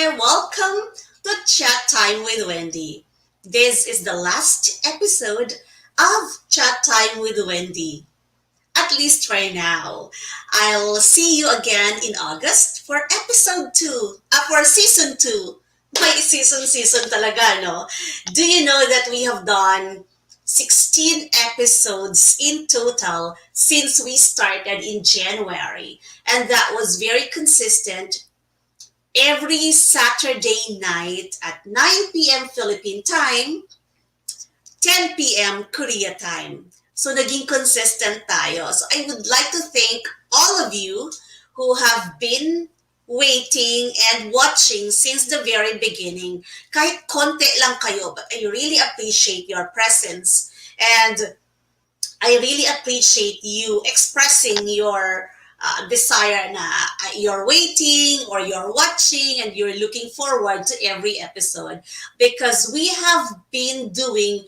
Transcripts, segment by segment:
there. Welcome to Chat Time with Wendy. This is the last episode of Chat Time with Wendy, at least for now. I'll see you again in August for episode 2, for season 2. May season talaga, no? Do you know that we have done 16 episodes in total since we started in January? And that was very consistent every Saturday night at 9 p.m. Philippine time, 10 p.m. Korea time. So naging consistent tayo. So I would like to thank all of you who have been waiting and watching since the very beginning. Kahit konti lang kayo, but I really appreciate your presence. And I really appreciate you expressing your desire na you're waiting or you're watching and you're looking forward to every episode because we have been doing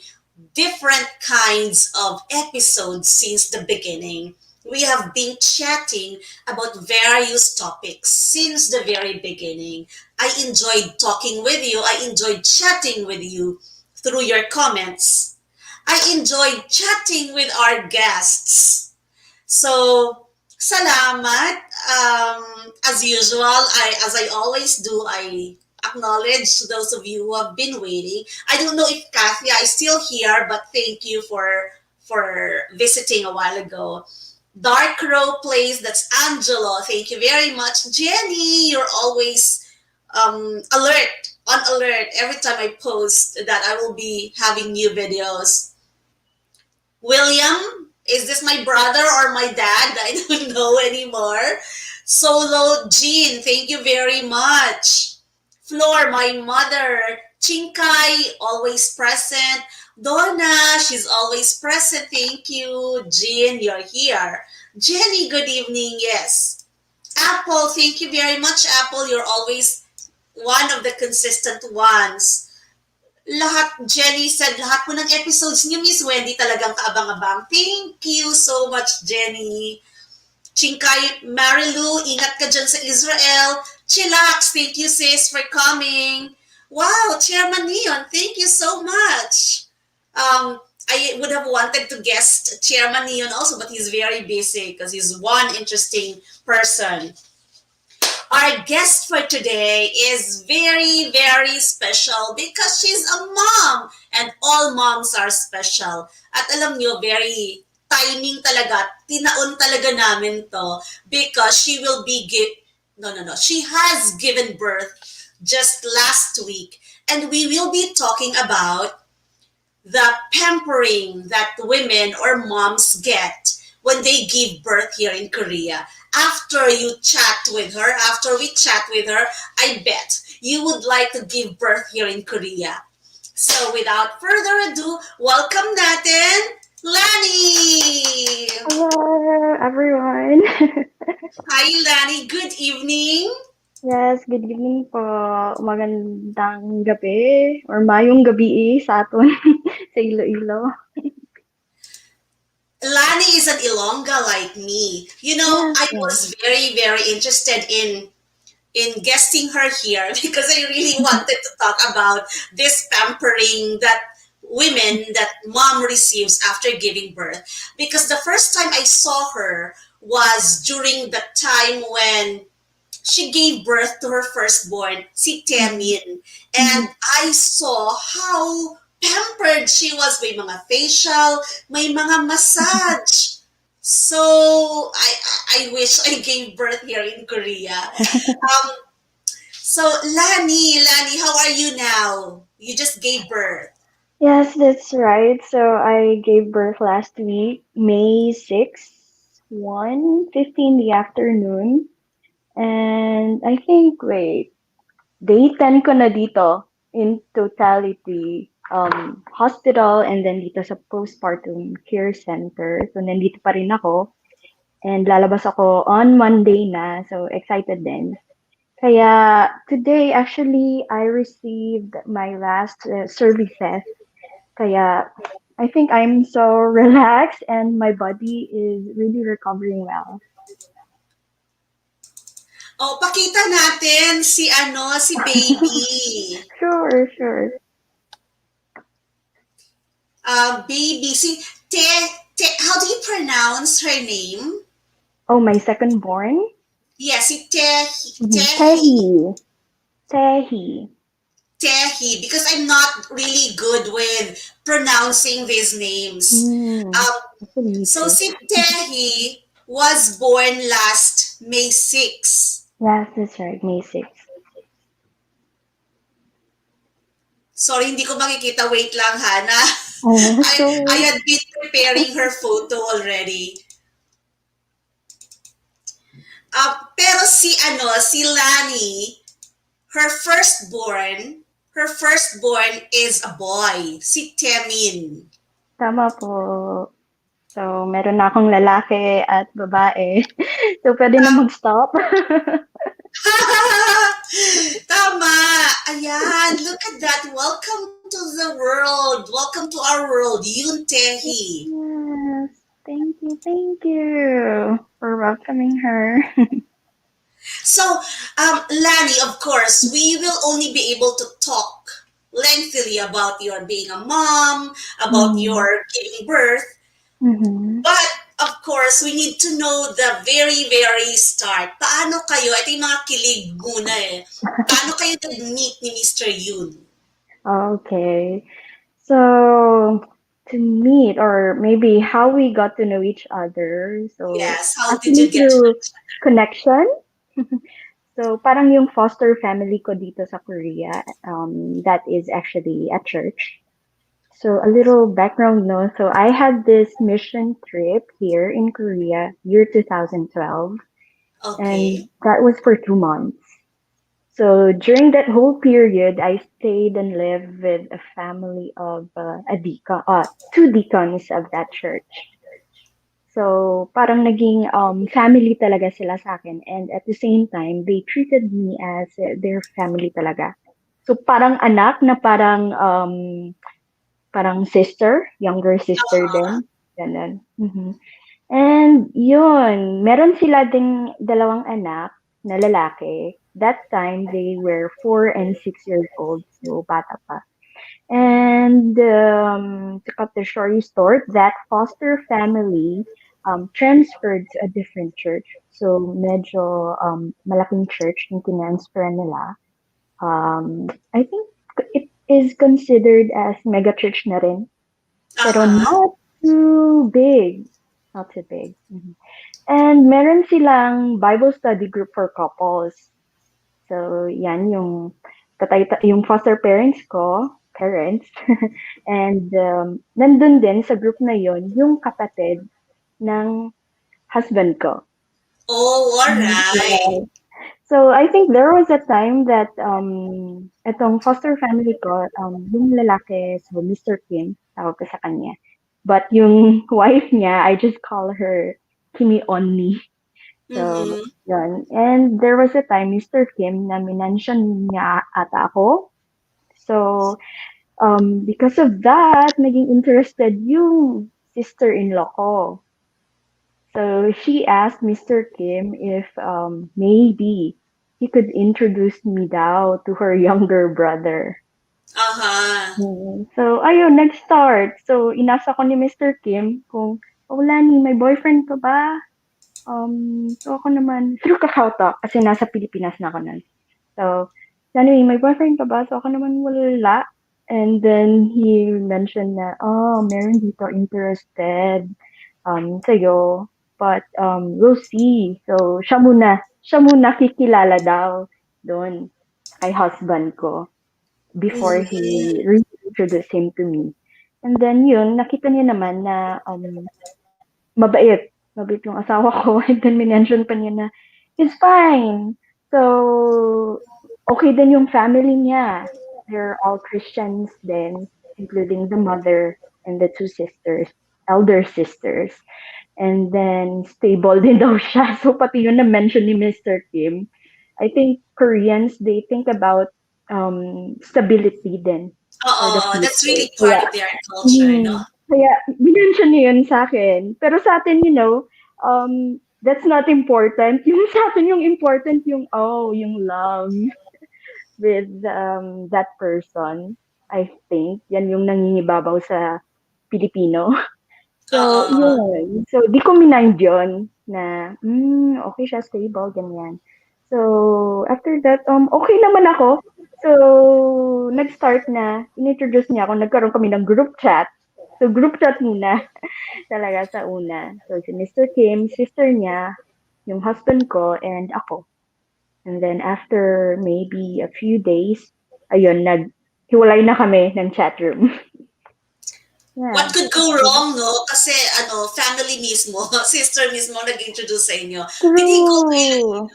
different kinds of episodes since the beginning. We have been chatting about various topics since the very beginning. I enjoyed talking with you. I enjoyed chatting with you through your comments. I enjoyed chatting with our guests. So, salamat. As usual, as I always do, I acknowledge those of you who have been waiting. I don't know if Kathia is still here, but thank you for visiting a while ago. Dark Row Place, that's Angelo. Thank you very much. Jenny, you're always on alert every time I post that I will be having new videos. William, is this my brother or my dad? I don't know anymore. Solo Jean, thank you very much. Floor, my mother. Chinkai, always present. Donna, she's always present. Thank you. Jean, you're here. Jenny, good evening. Yes. Apple, thank you very much, Apple. You're always one of the consistent ones. Jenny said, lahat po ng episodes niyo, Miss Wendy, talagang kaabang-abang. Thank you so much, Jenny. Chinkay, Marilu, ingat ka dyan sa Israel. Chillax, thank you, sis, for coming. Wow, Chairman Neon, thank you so much. I would have wanted to guest Chairman Neon also, but he's very busy because he's one interesting person. Our guest for today is very, very special because she's a mom and all moms are special. At alam nyo, very timing talaga, tinaon talaga namin to because she will be she has given birth just last week and we will be talking about the pampering that women or moms get when they give birth here in Korea. After we chat with her, I bet you would like to give birth here in Korea. So without further ado, welcome natin, Lannie! Hello, everyone. Hi, Lannie. Good evening. Yes, good evening po. Magandang gabi or mayong gabi sa aton sa Iloilo. Lannie is an Ilongga like me. You know, Yes, I yes. was very, very interested in guesting her here because I really wanted to talk about this pampering that mom receives after giving birth. Because the first time I saw her was during the time when she gave birth to her firstborn, si Temin. And I saw how pampered she was. May mga facial, may mga massage. So I wish I gave birth here in Korea. So Lannie, how are you now? You just gave birth. Yes, that's right. So I gave birth last week, May 6th, 1:15 in the afternoon. And I think, day 10 ko na dito in totality. Hospital and then dito sa Postpartum Care Center. So nandito pa rin ako. And lalabas ako on Monday na. So excited din. Kaya today, actually, I received my last services. Kaya I think I'm so relaxed and my body is really recovering well. Oh, pakita natin si si baby. Sure, sure. Baby, si how do you pronounce her name? Oh, my second born? Yes, si Tehi. Tehi. Tehi. Tehi, because I'm not really good with pronouncing these names. Hmm. Um, Actually, me so too. si Tehi was born last May 6. Yes, that's right. May 6th. Sorry, hindi ko makikita. Wait lang, Hana. Oh, I sure. had been preparing her photo already. Pero si Lannie, her firstborn, her firstborn is a boy, si Temin. Tama po. So, meron na akong lalaki at babae. So, pwede na mag-stop. Tama! Ayan, look at that. Welcome to the world. Welcome to our world, Yun Tehi. Yes. Thank you for welcoming her. So, Lanny, of course, we will only be able to talk lengthily about your being a mom, about Mm-hmm. your giving birth, Mm-hmm. but of course, we need to know the very, very start. Paano kayo, ito yung mga kilig muna eh. Paano kayo nag-meet ni Mr. Yun? Okay. So, to meet, or maybe how we got to know each other. So, Yes, how did actually you get to know through each other? connection. So, parang yung foster family ko dito sa Korea, that is actually a church. So, a little background, no? So, I had this mission trip here in Korea, year 2012, Okay. and that was for 2 months. So, during that whole period, I stayed and lived with a family of two deacons of that church. So, parang naging family talaga sila sa akin. And at the same time, they treated me as their family talaga. So, parang anak na parang sister, younger sister Uh-huh. din. Ganun. And yun, meron sila ding dalawang anak na lalaki. That time, they were 4 and 6 years old. So, bata pa. And to cut the story short, that foster family transferred to a different church. So, medyo malaking church yung tinransfer nila. I think it is considered as mega church na rin, pero Uh-huh. not too big. Not too big. And meron silang Bible study group for couples. So, yan yung foster parents, and nandun din sa group na yon yung kapatid ng husband ko. Oh, all right. Yes. So, I think there was a time that etong foster family ko, yung lalaki, so Mr. Kim, tawag ko sa kanya. But yung wife niya, I just call her Kimi Onni. So, Mm-hmm. yun. And there was a time, Mr. Kim, na minansion niya ata ako. So, because of that, naging interested yung sister-in-law ko. So, she asked Mr. Kim if maybe he could introduce me daw to her younger brother. Uh-huh. So, ayun, nag-start. So, inasa ko ni Mr. Kim kung, oh, Lani, may boyfriend ka ba? So ako naman, through Kakao Talk, kasi nasa Pilipinas na ako nun. So, anyway, may boyfriend ka ba? So ako naman wala. And then he mentioned na, oh, meron dito interested sa'yo. But we'll see. So siya muna kikilala daw doon kay husband ko before he Mm-hmm. reintroduced him to me. And then yun, nakita niya naman na mabait. Mabait yung asawa ko. And then minention pa niya na, he's fine. So, okay din yung family niya. They're all Christians then, including the mother and the two sisters, elder sisters. And then, stable din daw siya. So, pati yun na-mention ni Mr. Kim. I think Koreans, they think about stability din for the Oo, that's future. really part of their culture, no? Kaya minention niya yun sa'kin. Pero sa'tin, um, that's not important. Yung sa akin, yung important yung, yung love with that person. I think yan yung nangingibabaw sa Pilipino. So, Oo. yun. So, di ko mind yun na, okay siya, stable, ganyan. So, after that, okay naman ako. So, nag-start na, in-introduce niya ako, nagkaroon kami ng group chat. So, group chat muna talaga sa una. So, si Mr. Kim, sister niya, yung husband ko, and ako. And then, after maybe a few days, ayun, hiwalay na kami ng chat room. What Yeah. could go wrong, no? Kasi, family mismo, sister mismo nag-introduce sa inyo. Did he go to True.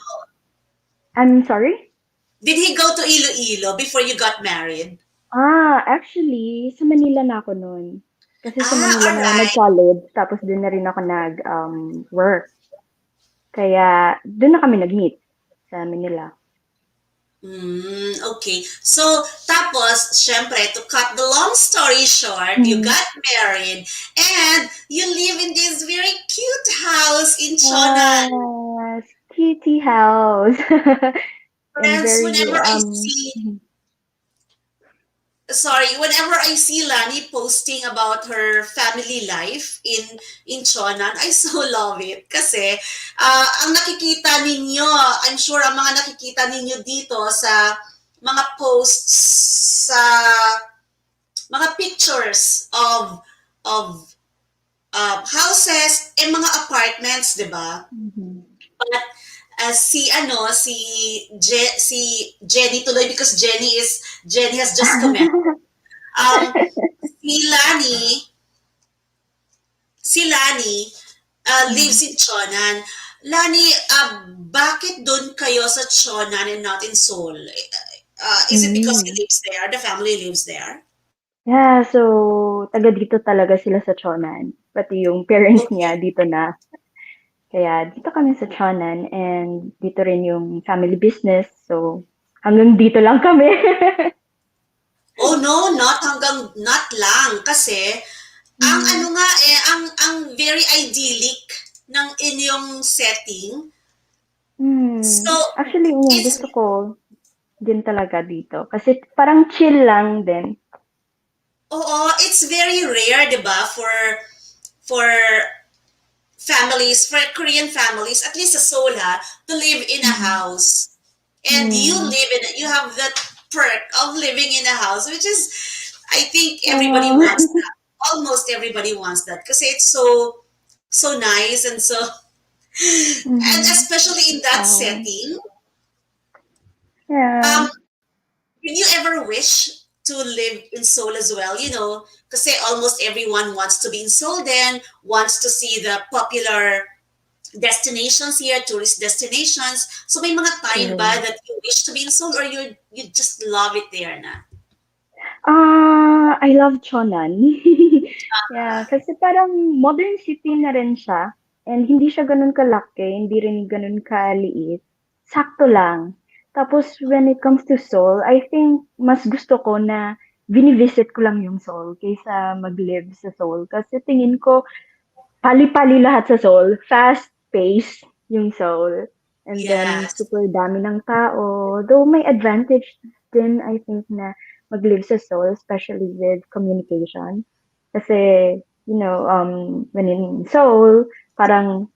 I'm sorry? Did he go to Iloilo before you got married? Actually, sa Manila na ako nun. Kasi sa Ah, Manila all na ako right. nag-college, tapos dun na rin ako work. Kaya, dun na kami nag-meet sa Manila. Okay. So, tapos, syempre, to cut the long story short, you Mm. got married and you live in this very cute house in Chonan. Yes, kitty house. And Friends, very, whenever I see whenever I see Lani posting about her family life in Chonan, I so love it. Kasi, ang nakikita ninyo, I'm sure ang mga nakikita ninyo dito sa mga posts, sa mga pictures of houses and mga apartments, 'di ba? Mhm. But si Jenny tuloy because Jenny has just commented. Um, si Lani, si Lani lives Mhm. in Chonan. Lani, bakit doon kayo sa Chonan and not in Seoul? Is it because he Mm. lives there? The family lives there? Yeah, so taga dito talaga sila sa Chonan. Pati yung parents Okay. niya dito na. Kaya dito kami sa Chonan and dito rin yung family business. So hanggang dito lang kami. Oh no, not lang kasi ang ano Mm. nga ang very idyllic ng inyong setting. So Actually, it's gusto ko din talaga dito. Kasi parang chill lang din. it's very rare, 'di ba, for families, for Korean families, at least sa Seoul ha, to live in a Mhm. house. And Mm. you have that perk of living in a house, which is, I think everybody Oh. wants that. Almost everybody wants that because it's so nice and so, and Mhm. especially in that Oh. setting. Yeah. Um, did you ever wish to live in Seoul as well? Because almost everyone wants to be in Seoul, then wants to see the popular destinations here, tourist destinations. So may mga time ba True. that you wish to be in Seoul or you just love it there na? I love Chonan. Yeah, kasi parang modern city na rin siya. And hindi siya ganun kalaki, hindi rin ganun kaliit. Sakto lang. Tapos when it comes to Seoul, I think mas gusto ko na vinivisit ko lang yung Seoul kaysa mag-live sa Seoul. Kasi tingin ko, pali-pali lahat sa Seoul. Fast pace yung Seoul. And then, Yes. super dami ng tao. Though may advantage din, I think, na mag-live sa Seoul, especially with communication. Kasi, when in Seoul, parang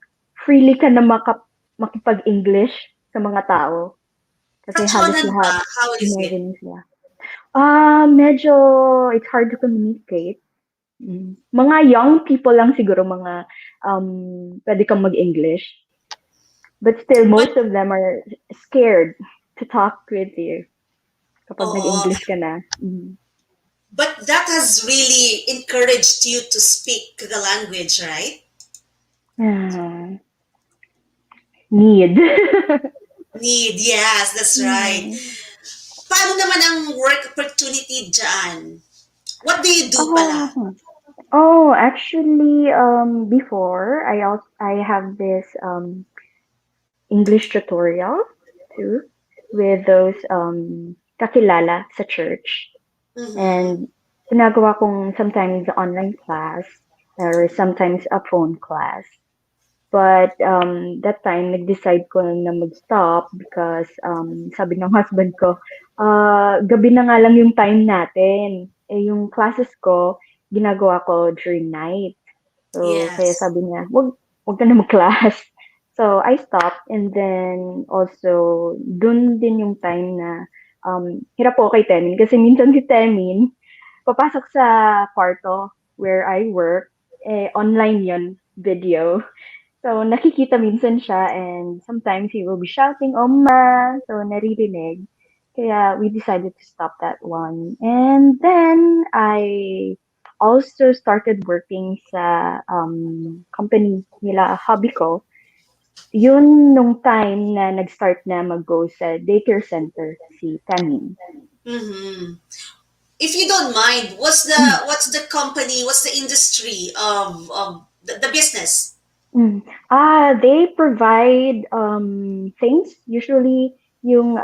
freely ka na makipag-English sa mga tao. Sa Kasi halos Chonan ba? lahat, How is it? Northern sila. Medyo, it's hard to communicate. Mga young people lang siguro pwede kang mag-English. But still, But, most of them are scared to talk with you kapag oo, nag-English ka na. Mm. but that has really encouraged you to speak the language, right? Ah, need. Need, yes, that's right. Mm. Paano naman ang work opportunity dyan? What do you do Oh, pala? actually, before I have this English tutorial too with those kakilala sa church. Mm-hmm. And ginagawa kong sometimes online class or sometimes a phone class. But that time, nag-decide ko na mag-stop because sabi ng husband ko, gabi na nga lang yung time natin. Eh, yung classes ko, ginagawa ko during night. So, kaya Yes. sabi niya, wag ka na mag-class. So, I stopped and then also, dun din yung time na hirap po kay Temin. Kasi minsan si Temin, papasok sa kwarto where I work, eh, online yun, video. So, nakikita minsan siya and sometimes he will be shouting, Oma! So, naririnig. Kaya we decided to stop that one. And then I also started working sa company nila, hobby ko. Yun nung time na nag-start na mag-go sa daycare center si Tamin. Mm-hmm. If you don't mind, what's the company, what's the industry of the business? Mm. They provide things, usually yung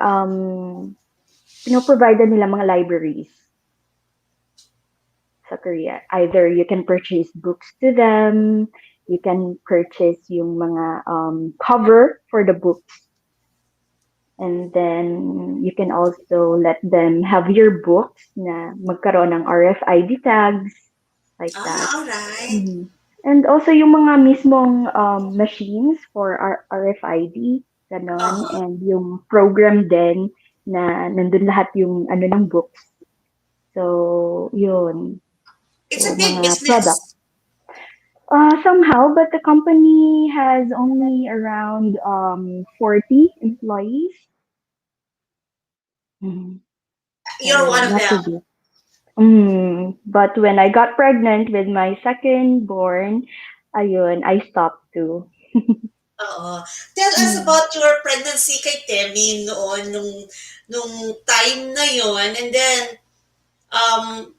pino-provide nila mga libraries sa Korea. Either you can purchase books to them, you can purchase yung mga cover for the books, and then you can also let them have your books na magkaroon ng RFID tags, like that. All right. Mhm. And also yung mga mismong machines for RFID, ganon, Uh-huh. and yung program din na nandun lahat yung ano ng books. So, yun. It's So, a big mga product. business. Somehow, but the company has only around 40 employees. Mhm. You're So, one of not too them. big. But when I got pregnant with my second born, ayun, I stopped too. Oo. Tell us Mm. about your pregnancy kay Temi noon, nung time na yon, and then um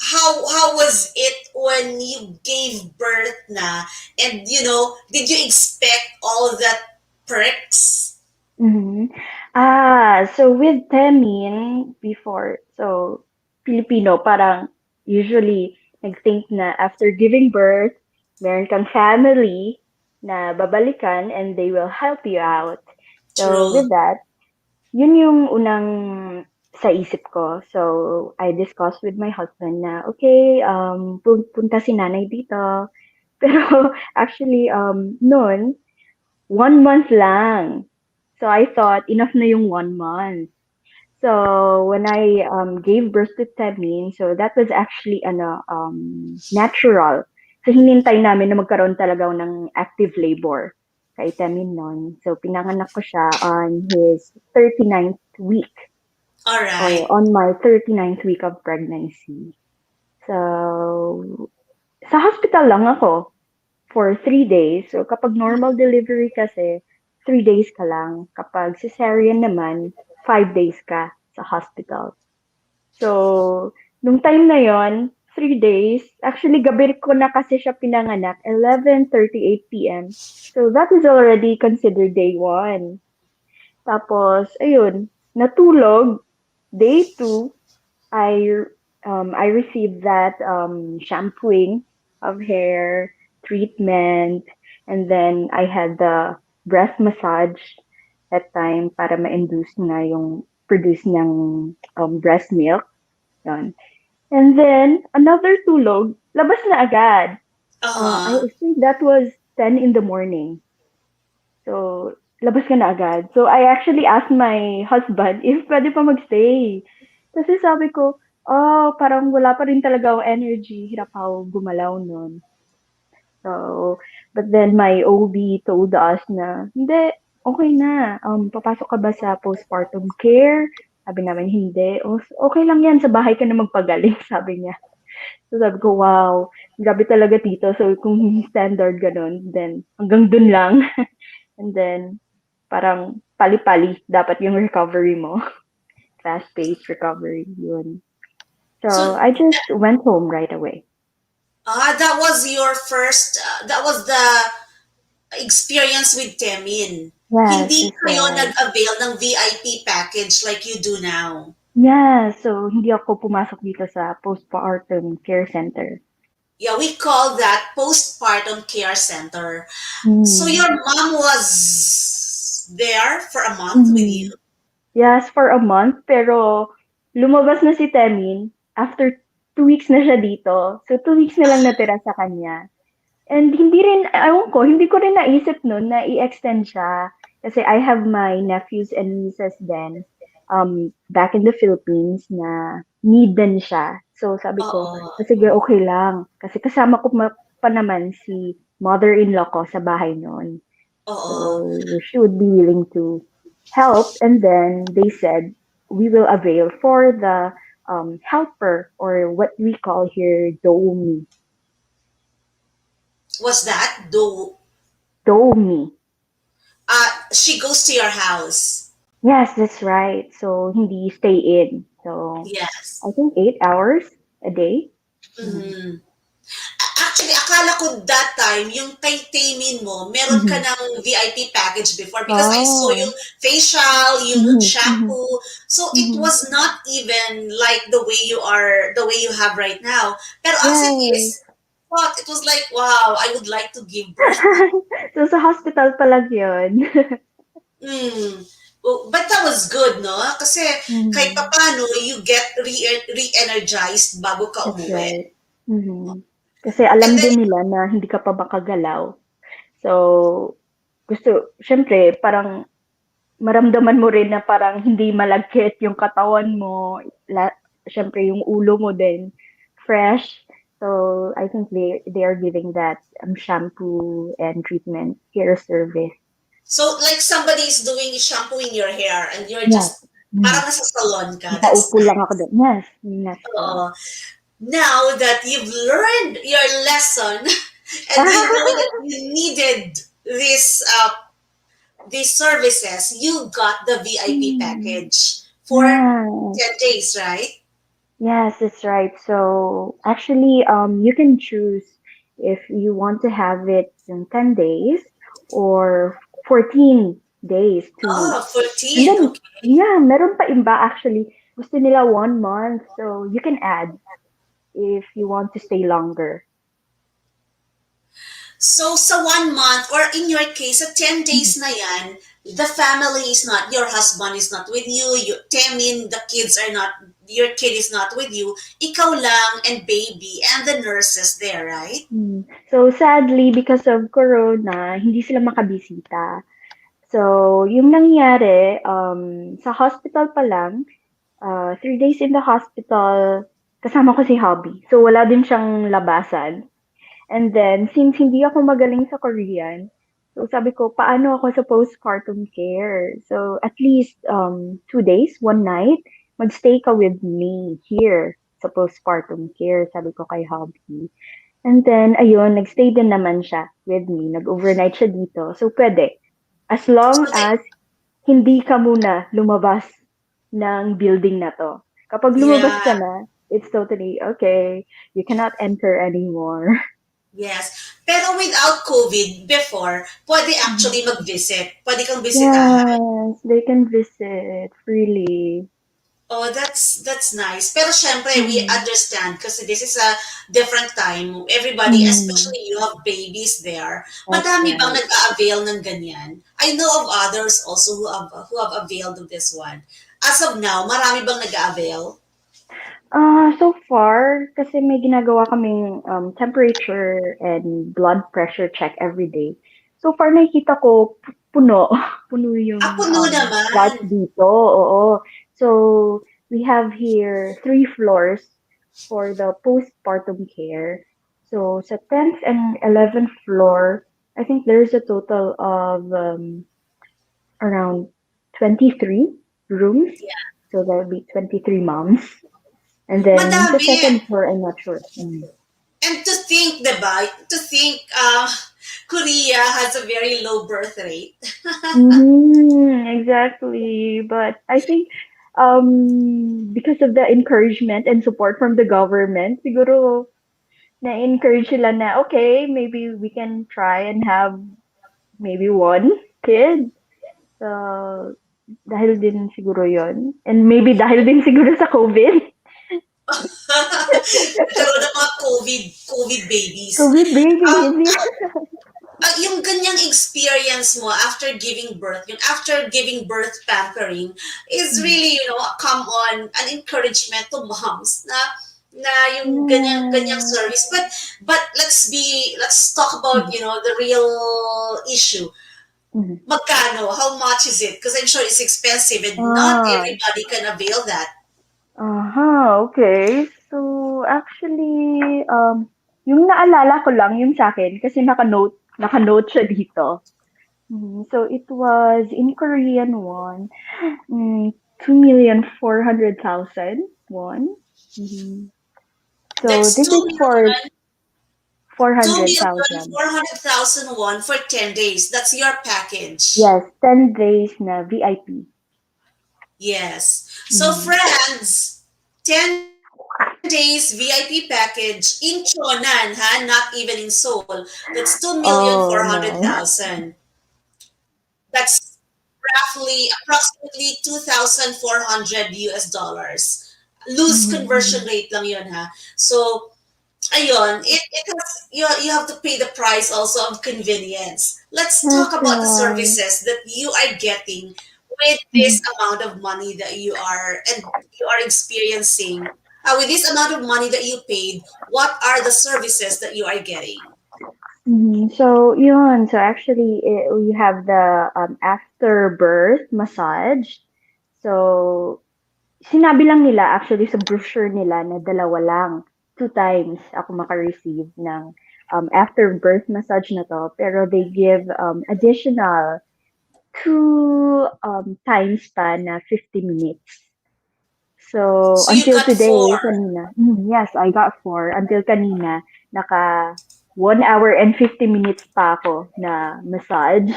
how was it when you gave birth na, and did you expect all that perks? Mhm. So with Temin before, so Filipino, parang usually nag-think na after giving birth, meron kang family na babalikan and they will help you out. So True. with that, yun yung unang sa isip ko. So I discussed with my husband na, okay, punta si nanay dito. Pero actually, noon, 1 month lang. So I thought enough na yung 1 month. So when I gave birth to Temin, so that was actually ano natural. So hinintay namin na magkaroon talaga ng active labor kay Temin noon. So pinanganak ko siya on his 39th week All or right. on my 39th week of pregnancy. So sa hospital lang ako for 3 days. So, kapag normal delivery kasi, 3 days ka lang. Kapag cesarean naman, 5 days ka sa hospital. So, nung time na yon 3 days, actually gabi ko na kasi siya pinanganak, 11:38 p.m. So, that is already considered day 1. Tapos, ayun, natulog, day 2, I I received that shampooing of hair, treatment, and then I had the breast massage that time para ma-induce nga yung produce ng breast milk. Yun. And then, another tulog, labas na agad. I Uh-huh. think that was 10 in the morning. So, labas ka na agad. So, I actually asked my husband if pwede pa magstay. Kasi sabi ko, parang wala pa rin talaga akong energy. Hirap ako gumalaw nun. So, but then my OB told us na, hindi, okay na. Papasok ka ba sa postpartum care? Sabi namin, hindi. Okay lang yan, sa bahay ka na magpagaling, sabi niya. So sabi ko, wow, grabe talaga tito. So kung standard ganun, then hanggang dun lang. And then, parang pali-pali dapat yung recovery mo. Fast-paced recovery, yun. So, So I just went home right away. that was your first, that was the experience with Temin. Yes, Hindi that's kayo right. nag-avail ng VIP package like you do now. Yeah, so hindi ako pumasok dito sa postpartum care center. Yeah, we call that postpartum care center. So Mm. your mom was there for a month with you? Mhm. Yes, for a month, pero lumabas na si Temin after 2 weeks na siya dito. So, 2 weeks na lang natira sa kanya. And hindi rin, ewan ko, hindi ko rin naisip nun na i-extend siya. Kasi I have my nephews and nieces then back in the Philippines na need din siya. So sabi ko, Oo. "Ah, sige, okay lang." Kasi kasama ko pa naman si mother-in-law ko sa bahay noon. Oo. So she would be willing to help. And then they said, we will avail for the helper, or what we call here, domi. Was that do Domi. she goes to your house? Yes, that's right. So, hindi stay in. So, Yes. I think 8 hours a day. Mm. Mhm. Actually, akala ko that time, yung kay Taemin mo, meron ka Mm-hmm. ng VIP package before because I saw yung Oh. facial, yung Mm-hmm. Mm-hmm. shampoo. So it Mm-hmm. was not even like the way you are, the way you have right now. Pero as it is, Yes. what? It was like, wow, I would like to give birth to. So, sa hospital pa lang yun. Mm. Oh, but that was good, no? Kasi kahit Mm-hmm. papano, you get re-energized bago ka That's umuwi. right. Mm-hmm. Kasi And alam then, din nila na hindi ka pa makagalaw. So, syempre, parang maramdaman mo rin na parang hindi malagkit yung katawan mo, syempre yung ulo mo din fresh. So I think they are giving that shampoo and treatment hair service. so like somebody is doing shampooing your hair and you're Yes. just, Mm. parang nasa salon ka. That's Nakaupo lang nice. ako doon. Yes, yes lang. Oo. Now that you've learned your lesson and you know that you needed this these services, you got the VIP Mm. package for Yes. 10 days, right? Yes, that's right. So actually, you can choose if you want to have it in 10 days or 14 days, two Oh, weeks. And 14. then, Okay. yeah, meron pa iba actually. Gusto nila 1 month. So you can add if you want to stay longer. So sa 1 month or in your case, sa 10 Mhm. days na yan, the family is not, your husband is not with you, Temin, the kids are not, your kid is not with you, ikaw lang and baby and the nurses there, right? So sadly, because of Corona, hindi sila makabisita. So, yung nangyari, sa hospital pa lang, 3 days in the hospital, kasama ko si hubby. So, wala din siyang labasan. And then, since hindi ako magaling sa Korean, so sabi ko, paano ako sa postpartum care? So, at least 2 days, one night, magstay ka with me here sa postpartum care, sabi ko kay hubby. And then, ayun, nagstay din naman siya with me. Nag-overnight siya dito. So, pwede. As long So they, as hindi ka muna lumabas ng building na 'to. Kapag lumabas ka yeah, na, it's totally okay. You cannot enter anymore. yes. Pero without COVID, before, pwede Mhm. actually mag-visit. Pwede kang bisitahan. Yes, they can visit freely. Oh, that's nice. Pero syempre, we Mhm. understand kasi this is a different time. Everybody, Mhm. especially you have babies there. That's Madami bang right. nag-a-avail ng ganyan? I know of others also who have availed of this one. As of now, marami bang nag-a-avail? So far, kasi may ginagawa kaming temperature and blood pressure check every day. So far, nakikita ko puno, puno yung Puno naman. slots dito. Oo. So we have here 3 floors for the postpartum care. So sa 10th and 11th floor, I think there's a total of around 23 rooms. So there will be 23 moms. And then the Madami. second floor, I'm not sure. Mm. And to think, diba? To think Korea has a very low birth rate. Exactly. But I think because of the encouragement and support from the government, siguro na-encourage sila na, okay, maybe we can try and have maybe one kid. So, dahil din siguro yon. And maybe dahil din siguro sa COVID. Nagkaroon ng mga COVID babies. COVID Um, babies, yeah. yung ganyang experience mo after giving birth, yung after giving birth pampering is Mm. really, come on, an encouragement to moms na yung ganyang Yeah. service. But let's talk about, Mhm. the real issue. Mhm. Magkano? How much is it? Because I'm sure it's expensive and not Ah, everybody can avail that. okay. So, actually, yung naalala ko lang yung sa akin kasi naka-note siya dito. So, it was in Korean won, 2,400,000 won. Mhm. So, That's this two is for million, two million 400,000. four hundred thousand won for 10 days. That's your package. Yes, 10 days na VIP. Yes. So, Mhm. friends, 10 days VIP package in Chonan, ha? Not even in Seoul. That's Oh, no. 2,400,000. That's approximately 2,400 US dollars. Loose Mhm, conversion mhm. rate lang yun, ha? So, ayun, it has, you have to pay the price also of convenience. Let's talk That's about the right. services that you are getting with this Mhm, amount of money that you are experiencing. With this amount of money that you paid, what are the services that you are getting? mhm. So, yun. So, actually, we have the after birth massage. So, sinabi lang nila actually sa brochure nila na dalawa lang. 2 times ako maka-receive ng after birth massage na to. Pero they give additional 2 times pa na 50 minutes. So, So you until got today, four. kanina, yes, I got 4. Until kanina, naka 1 hour and 50 minutes pa ako na massage.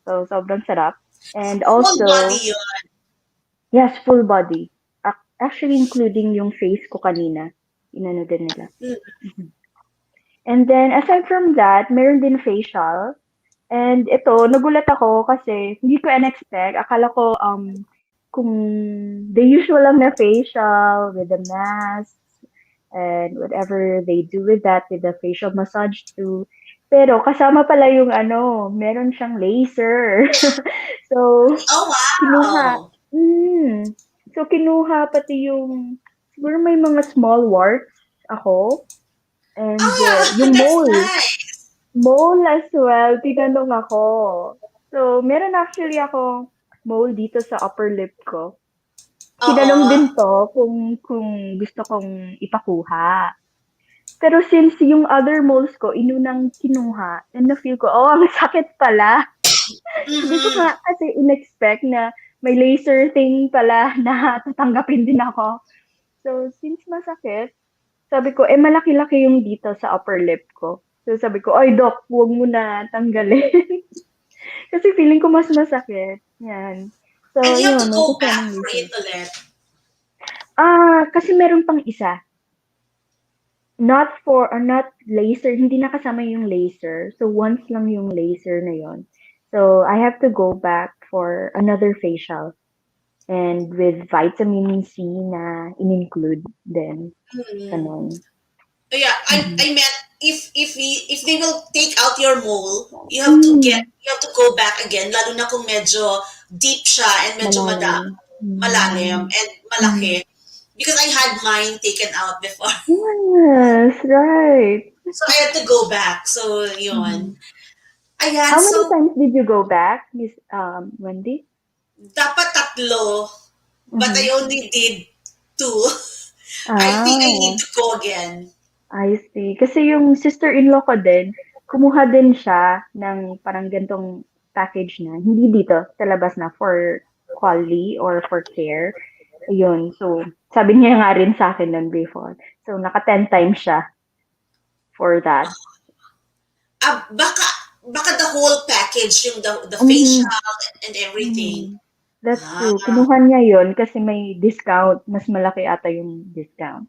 So, sobrang sarap. And Full body also, yun. yes, full body. Actually, including yung face ko kanina. Inano din nila. Mm. Mhm. And then, aside from that, meron din facial. And ito, nagulat ako kasi hindi ko in-expect. Akala ko, kung the usual lang na facial with the mask and whatever they do with that, with the facial massage too. Pero kasama pala yung meron siyang laser. So, Oh, kinuha, wow. mm, so kinuha pati yung, siguro may mga small warts ako. And Ah, yung that's nice. mole as well, tinanong ako. So, meron actually ako mole dito sa upper lip ko. Tinanong Oo. din to kung gusto kong ipakuha. Pero since yung other moles ko, inunang kinuha, and na-feel ko, oh, ang sakit pala. Hindi ko Mm-hmm. nga kasi in-expect na may laser thing pala na tatanggapin din ako. So, since masakit, sabi ko, malaki-laki yung dito sa upper lip ko. So, sabi ko, ay, Doc, huwag mo na tanggalin. Kasi feeling ko mas masakit. Yan. And So, you have to yun, may go back kasamang for laser. it ulit. Kasi meron pang isa. Not laser, hindi nakasama yung laser. So, once lang yung laser na yon. So, I have to go back for another facial. And with vitamin C na in-include din. Mm. Ganon. Yeah, I Mhm. meant if they will take out your mole, Mm, you have to go back again, lalo na kung medyo deep siya and medyo malalim. malalim Mm. and Mm. malaki. Because I had mine taken out before. Yes, right. So I had to go back. So yun. Mhm. Ayan, How many so times did you go back, Miss Wendy? dapat tatlo, but I Mhm. only did two. I think I need Ah, to go again. I see. Kasi yung sister-in-law ko din, kumuha din siya ng parang gantong package na, hindi dito, sa labas na, for quality or for care. Ayun, so, sabi niya nga rin sa akin nun before. So, naka 10 times siya for that. Baka the whole package, yung the facial Mhm. and everything. Mhm. That's Ah, true. Kinuha niya yon kasi may discount. Mas malaki ata yung discount.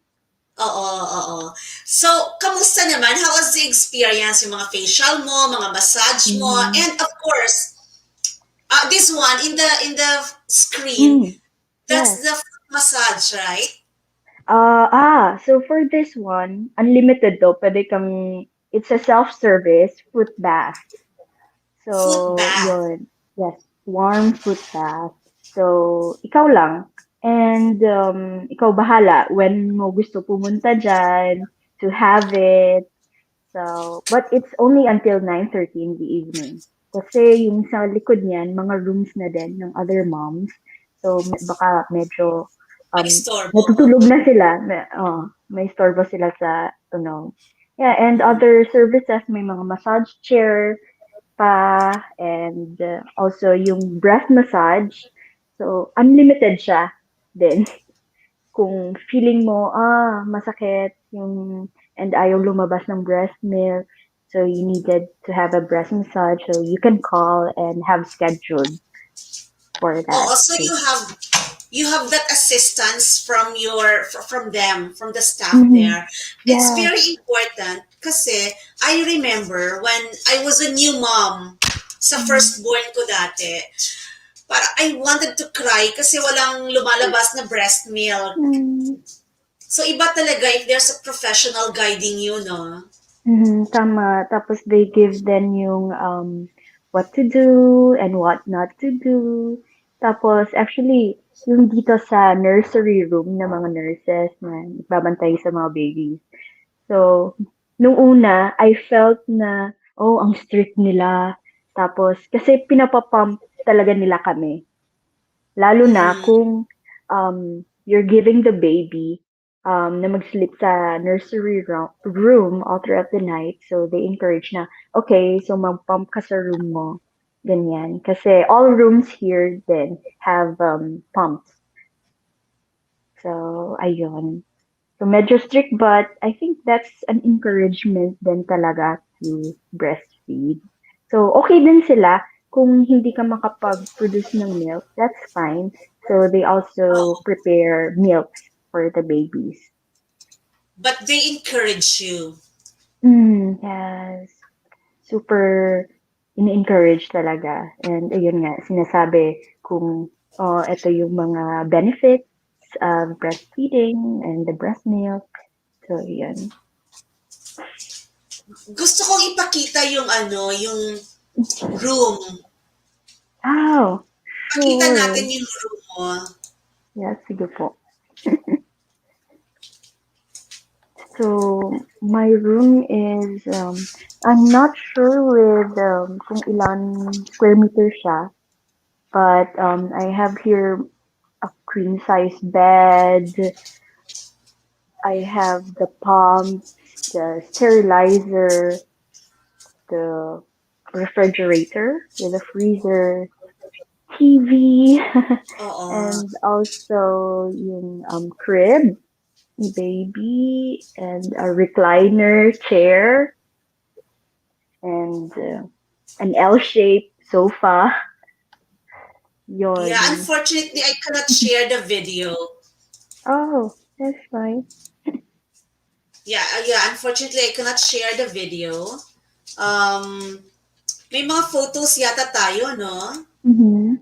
oo, oo. So, kamusta naman? How was the experience? Yung mga facial mo, mga massage mo, Mm. and of course, this one in the screen, Mm. that's Yes. the foot massage, right? So for this one, unlimited though, pwede kang, it's a self-service foot bath. Foot So, bath. yun. Yes, warm foot bath. So, ikaw lang. And ikaw bahala when mo gusto pumunta dyan to have it. So, but it's only until 9:30 in the evening. Kasi yung sa likod niyan, mga rooms na din ng other moms. So, baka medyo May um, istorbo. natutulog na sila. May istorbo sila sa tunog. Yeah, and Mm. other services, may mga massage chair, pa, and also yung breast massage. So, unlimited siya din. Kung feeling mo, masakit yung, and ayaw lumabas ng breast milk, so you needed to have a breast massage, so you can call and have scheduled for Oh, that also case. you have that assistance from from them, from the staff Mm-hmm. there. It's Yes. very important kasi I remember when I was a new mom sa Mm-hmm. firstborn ko dati. Para I wanted to cry kasi walang lumalabas na breast milk. So iba talaga if there's a professional guiding you, no? Tama. Tapos they give them yung what to do and what not to do. Tapos actually, yung dito sa nursery room ng mga nurses na nagbabantay sa mga babies. So, nung una, I felt na, oh, ang strict nila. Tapos, kasi pinapapump talaga nila kami. Lalo na Mm-hmm. kung you're giving the baby na mag-sleep sa nursery room all throughout the night. So, they encourage na, okay, so mag-pump ka sa room mo. Ganyan. Kasi all rooms here then have pumps. So, ayun. So, medyo strict, but I think that's an encouragement din talaga to breastfeed. So, okay din sila kung hindi ka makapag-produce ng milk, that's fine. So, they also Oh, prepare milks for the babies. but they encourage you. Yes. Super ini-encourage talaga. And ayun nga, sinasabi kung ito yung mga benefits of breastfeeding and the breast milk. So, yun. Gusto kong ipakita yung yung room. Oh, Pakita natin sure. yung room mo. Yeah, sige po. So, my room is, I'm not sure with kung ilan square meter siya, but I have here a queen size bed. I have the pumps, the sterilizer, the refrigerator with a freezer, TV, Oo. and also yung crib, baby, and a recliner chair, and an L-shaped sofa. Yeah, Yon. unfortunately, I cannot share the video. Oh, that's fine. Yeah, unfortunately, I cannot share the video. Um, may mga photos yata tayo, no? Mm-hmm.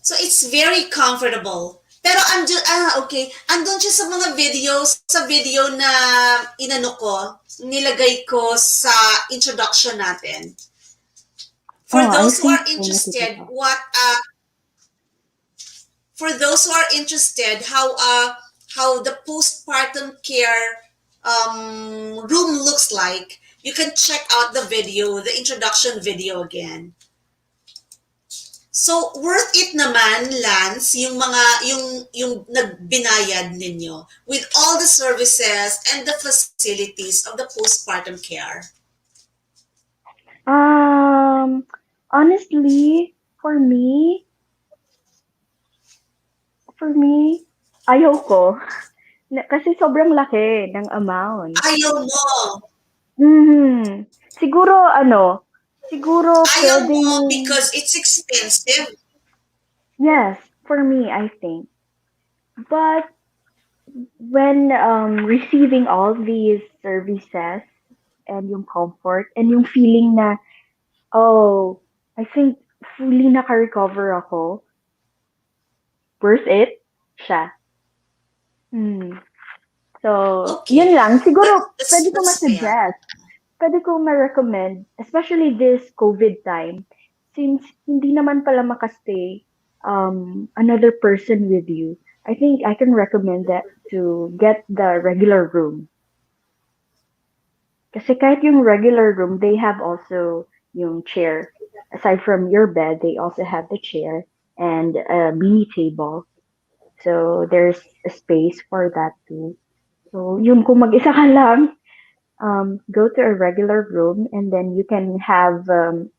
So, it's very comfortable. Pero okay. Andun siya sa mga videos, sa video na inano ko, nilagay ko sa introduction natin. For Oh, I those who think are so interested, nakikita. for those who are interested how the postpartum care room looks like, you can check out the video, the introduction video again. So worth it naman, Lance, yung mga yung nagbinayad ninyo with all the services and the facilities of the postpartum care. Um, Honestly, for me, ayaw ko. Kasi sobrang laki ng amount. Ayaw mo. Mhm. Siguro siguro Ayaw puwede mo yung because it's expensive. yes, for me, I think. But when receiving all these services and yung comfort and yung feeling na, oh, I think fully naka-recover ako, worth it siya. Mm. So, Okay, yun lang. Siguro, pwede ko that's fair. ma-suggest, pwede ko ma-recommend, especially this COVID time, since hindi naman pala makastay another person with you. I think I can recommend that to get the regular room. Kasi kahit yung regular room, they have also yung chair. Aside from your bed, they also have the chair and a mini table. So there's a space for that too. So yun, kung mag-isa ka lang, go to a regular room and then you can have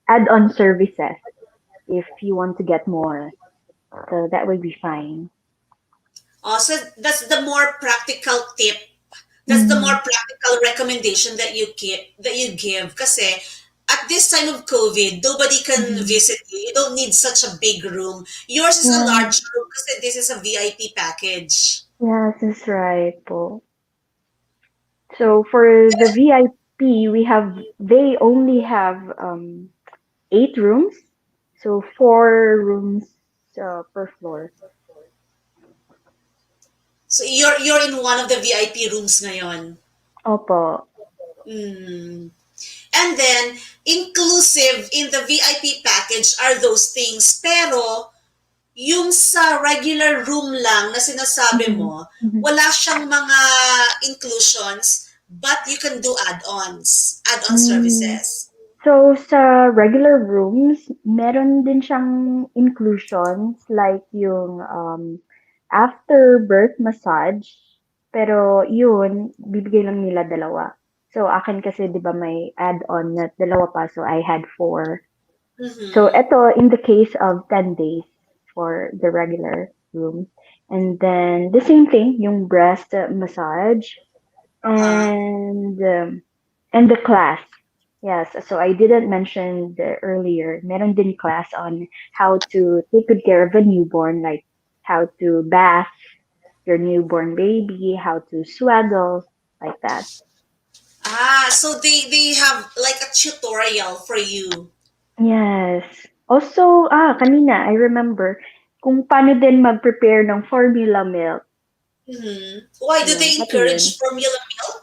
add-on services if you want to get more. So that would be fine. Also, that's the more practical tip. That's the more Mm, practical recommendation that you give. Kasi at this time of COVID, nobody can mm-hmm. visit you. You don't need such a big room. Yours is a Yeah, large room kasi this is a VIP package. yes, that's right po. So for the VIP, they only have 8 rooms, so 4 rooms per floor. So you're in one of the VIP rooms ngayon. Opo. Mm. And then, inclusive in the VIP package are those things. Pero, yung sa regular room lang na sinasabi Mhm, mo, mhm. wala siyang mga inclusions, but you can do add-on Mm. services. So sa regular rooms, meron din siyang inclusions like yung after birth massage, pero yun bibigay lang nila dalawa. So akin kasi 'di ba may add-on na dalawa pa, so I had 4. So Mm-hmm. eto in the case of 10 days for the regular room. And then the same thing, yung breast massage Uh-huh. and the class. Yes, so I didn't mention earlier, meron din class on how to take good care of a newborn, like how to bath your newborn baby, how to swaddle, like that. So they have like a tutorial for you. Yes. Also, kanina, I remember kung paano din mag-prepare ng formula milk. Mm-hmm. Why do Yun, they pati yun. encourage formula milk?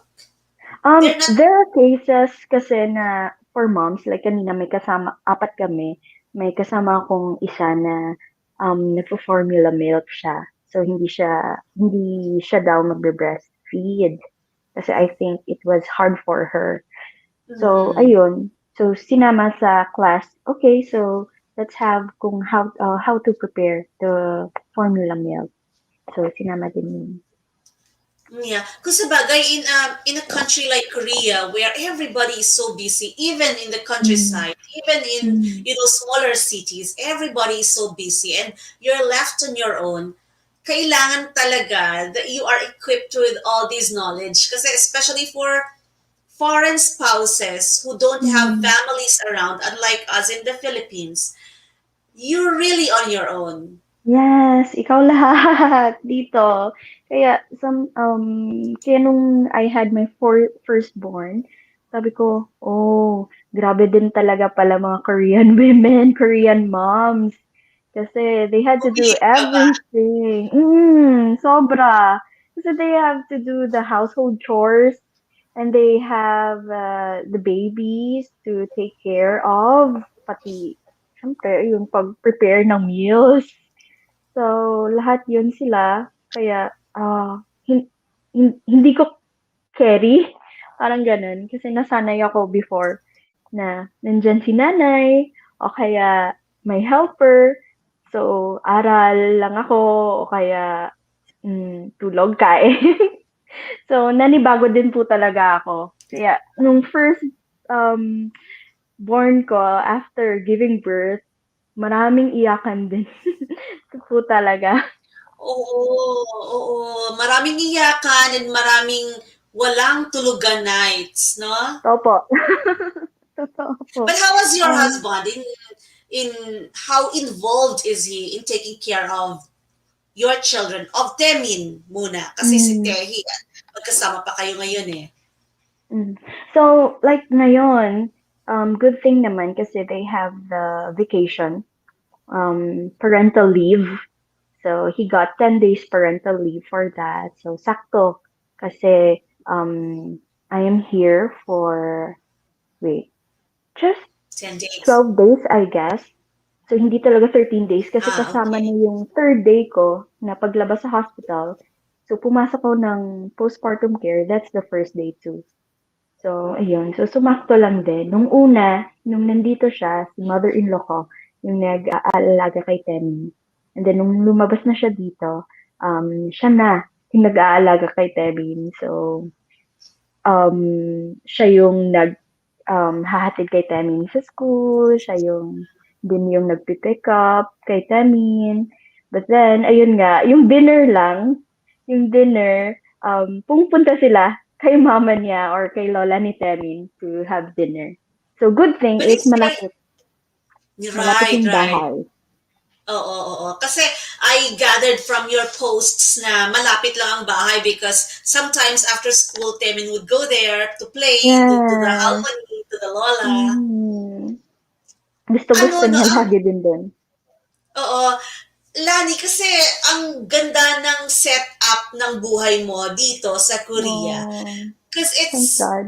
They're not. There are cases kasi na for moms, like kanina may kasama, 4 kami, may kasama akong isa na nagpo-formula milk siya. So hindi siya daw magbe-breastfeed kasi I think it was hard for her. So Mm-hmm. ayun. So sinama sa class. Okay, so let's have kung how to prepare the formula milk. So sinama din yun. Yeah, because sabagay in a country like Korea where everybody is so busy, even in the Mm, countryside, even in mm, smaller cities, everybody is so busy and you're left on your own. Kailangan talaga that you are equipped with all this knowledge kasi especially for foreign spouses who don't have mm. families around, unlike us in the Philippines, you're really on your own. Yes, ikaw lahat dito. Kaya nung I had my firstborn, sabi ko, oh, grabe din talaga pala mga Korean women, Korean moms. Kasi they had to do Bumihis ka ba? everything. Sobra. Kasi they have to do the household chores and they have the babies to take care of. Pati, syempre, yung pag-prepare ng meals. So, lahat yun sila. Kaya, hindi ko carry. Parang ganun. Kasi nasanay ako before na nandyan si nanay o kaya may helper. So, aral lang ako o kaya tulog, kain. So, nanibago din po talaga ako. Kaya, nung first um, born ko after giving birth, maraming iyakan din. Ito po talaga. Oo, oo. Maraming iyakan and maraming walang tulugan nights, no? Opo. Totoo po. But how was your Um, husband in how involved is he in taking care of your children? Of Temin muna. Kasi si mm, Tehi, magkasama pa kayo ngayon eh. mm. So, like ngayon, good thing naman kasi they have the vacation, parental leave. So he got 10 days parental leave for that. So sakto kasi I am here for wait, just 10 days. 12 days I guess. So hindi talaga 13 days kasi Ah, kasama okay. na yung third day ko na paglabas sa hospital. So pumasok ko ng postpartum care, that's the first day too. So, ayun. So, sumakto lang din. Nung una, nung nandito siya, si mother-in-law ko, yung nag-aalaga kay Temi. And then, nung lumabas na siya dito, siya na yung nag-aalaga kay Temi. So, siya yung hahatid kay Temin sa school, siya yung din yung nagpi-pick up kay Temin. But then, ayun nga, yung dinner, pumupunta sila kay mama niya or kay lola ni Temin to have dinner. So, good thing But is it's very, malapit right, yung right. bahay. Oo, oo, oo. Kasi I gathered from your posts na malapit lang ang bahay because sometimes after school, Temin would go there to play to the Yes. harmony, to the lola. Mm. Ano, Gusto-gusto no, niya lagi din doon. oo. Lani, kasi ang ganda ng setup ng buhay mo dito sa Korea. Oh, Because thank God.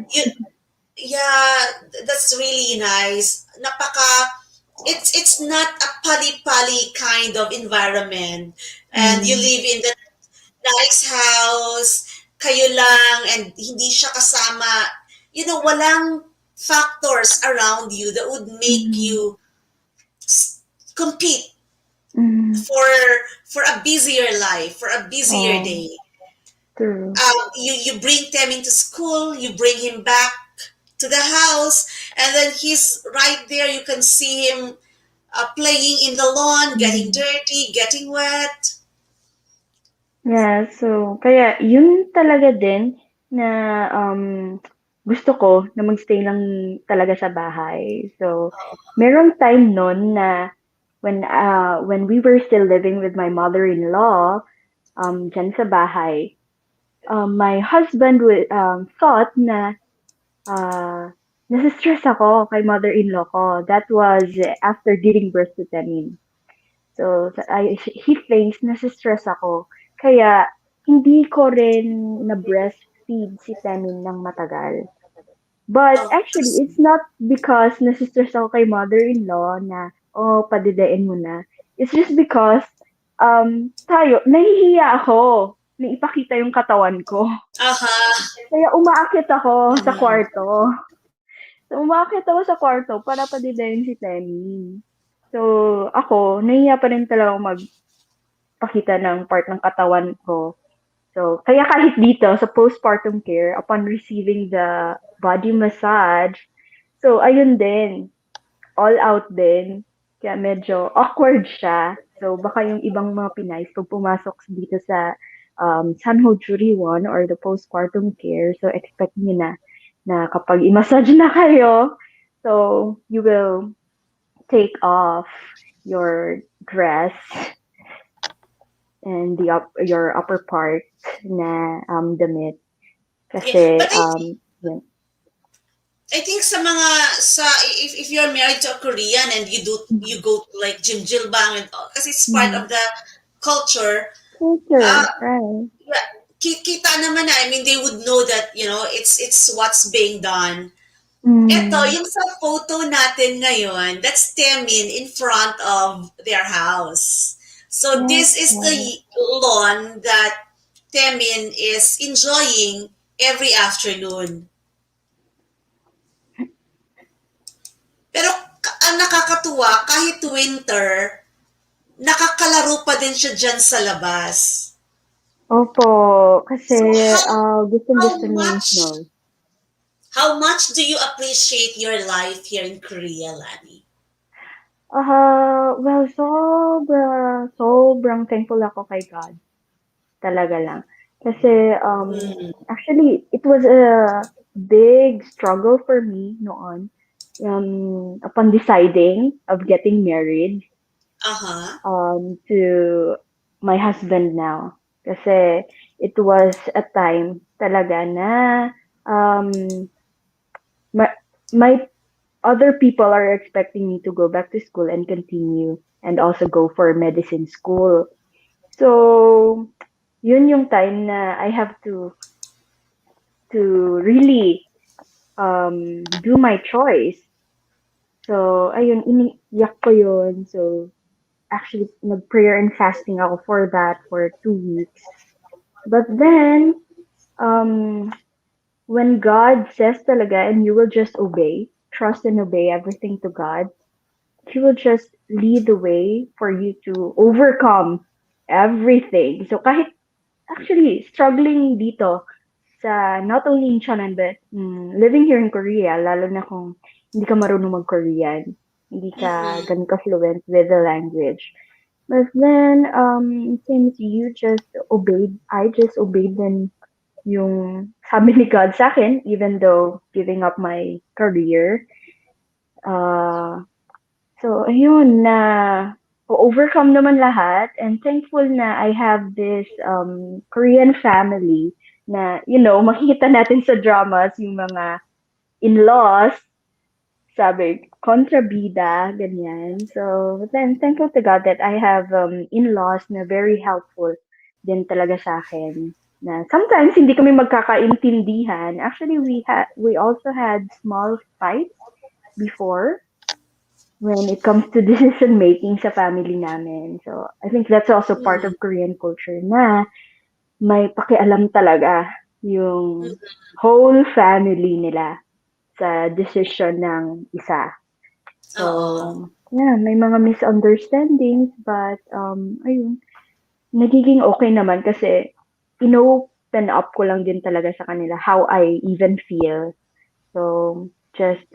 yeah, that's really nice. It's not a pali-pali kind of environment. And you Mm. live in the nice house, kayo lang, and hindi siya kasama, walang factors around you that would make Mm. you compete Mm. for for a busier life, for a busier Oh, day. true. You bring them into school, you bring him back to the house, and then he's right there. You can see him playing in the lawn, getting Mm. dirty, getting wet. Yeah, so kaya yun talaga din na gusto ko na magstay lang talaga sa bahay. So, merong time nun na when we were still living with my mother-in-law, dyan sa bahay, my husband thought na nasa-stress ako kay mother-in-law ko. That was after giving birth to Tamin. So, he thinks nasa-stress ako. Kaya, hindi ko rin na-breastfeed si Temin ng matagal. But Oh, actually, it's not because nasa-stress ako kay mother-in-law na, oh, padidain mo na. It's just because, nahihiya ako na ipakita yung katawan ko. uh-huh. Kaya umaakit ako sa Mm-hmm. kwarto. So, umaakit ako sa kwarto para padidain si Temi. So, ako, nahihiya pa rin talaga pakita ng part ng katawan ko. So, kaya kahit dito sa postpartum care, upon receiving the body massage, so ayun din, all out din. Kaya medyo awkward siya. So, baka yung ibang mga Pinays, pag pumasok dito sa Sanhojuri 1 or the postpartum care, so expect niyo na kapag i-massage na kayo, so you will take off your dress and your upper part na damit Yeah, kasi but yun. I think sa mga sa if you're married to a Korean and you Mhm. go to like Jilbang and all, kasi it's part Mhm. of the culture. Culture, Uh, right. yeah, kita naman na. I mean, they would know that it's what's being done. Eto, Mm. yung sa photo natin ngayon, that's Temin in front of their house. So Yes, this is the right. lawn that Temin is enjoying every afternoon. Pero ang nakakatuwa, kahit winter, nakakalaro pa din siya dyan sa labas. Opo, kasi So gustong-gusto how niya yung much snow. how much do you appreciate your life here in Korea, Lani? Well, sobrang thankful ako kay God. Talaga lang. Kasi, Mm, actually, it was a big struggle for me noon. Upon deciding of getting married, uh-huh. to my husband now. Kasi it was a time talaga na um, my, my other people are expecting me to go back to school and continue and also go for medicine school. So, yun yung time na I have to really do my choice. So, ayun, iniyak ko yun. So, actually, nag-prayer and fasting ako for that for 2 weeks. But then, um, when God says talaga and you will just obey, trust and obey everything to God, He will just lead the way for you to overcome everything. So kahit actually struggling dito sa not only in China but living here in Korea, lalo na kung hindi ka marunong mag-Korean, hindi ka Mm-hmm. ganun ka fluent with the language. But then, since you just obeyed, I just obeyed then yung sabi ni God sa akin, even though giving up my career. Uh, so, ayun na overcome naman lahat and thankful na I have this Korean family na, makikita natin sa dramas yung mga in-laws, sabi, kontrabida, ganyan. So, then, thankful to God that I have in-laws na very helpful din talaga sa akin. Na sometimes hindi kami magkakaintindihan. Actually, we also had small fights before when it comes to decision making sa family namin. So, I think that's also part of Korean culture na may pakialam talaga yung whole family nila sa decision ng isa. Oo. So, yeah, may mga misunderstandings, but, ayun, nagiging okay naman kasi inopen up ko lang din talaga sa kanila how I even feel. So, just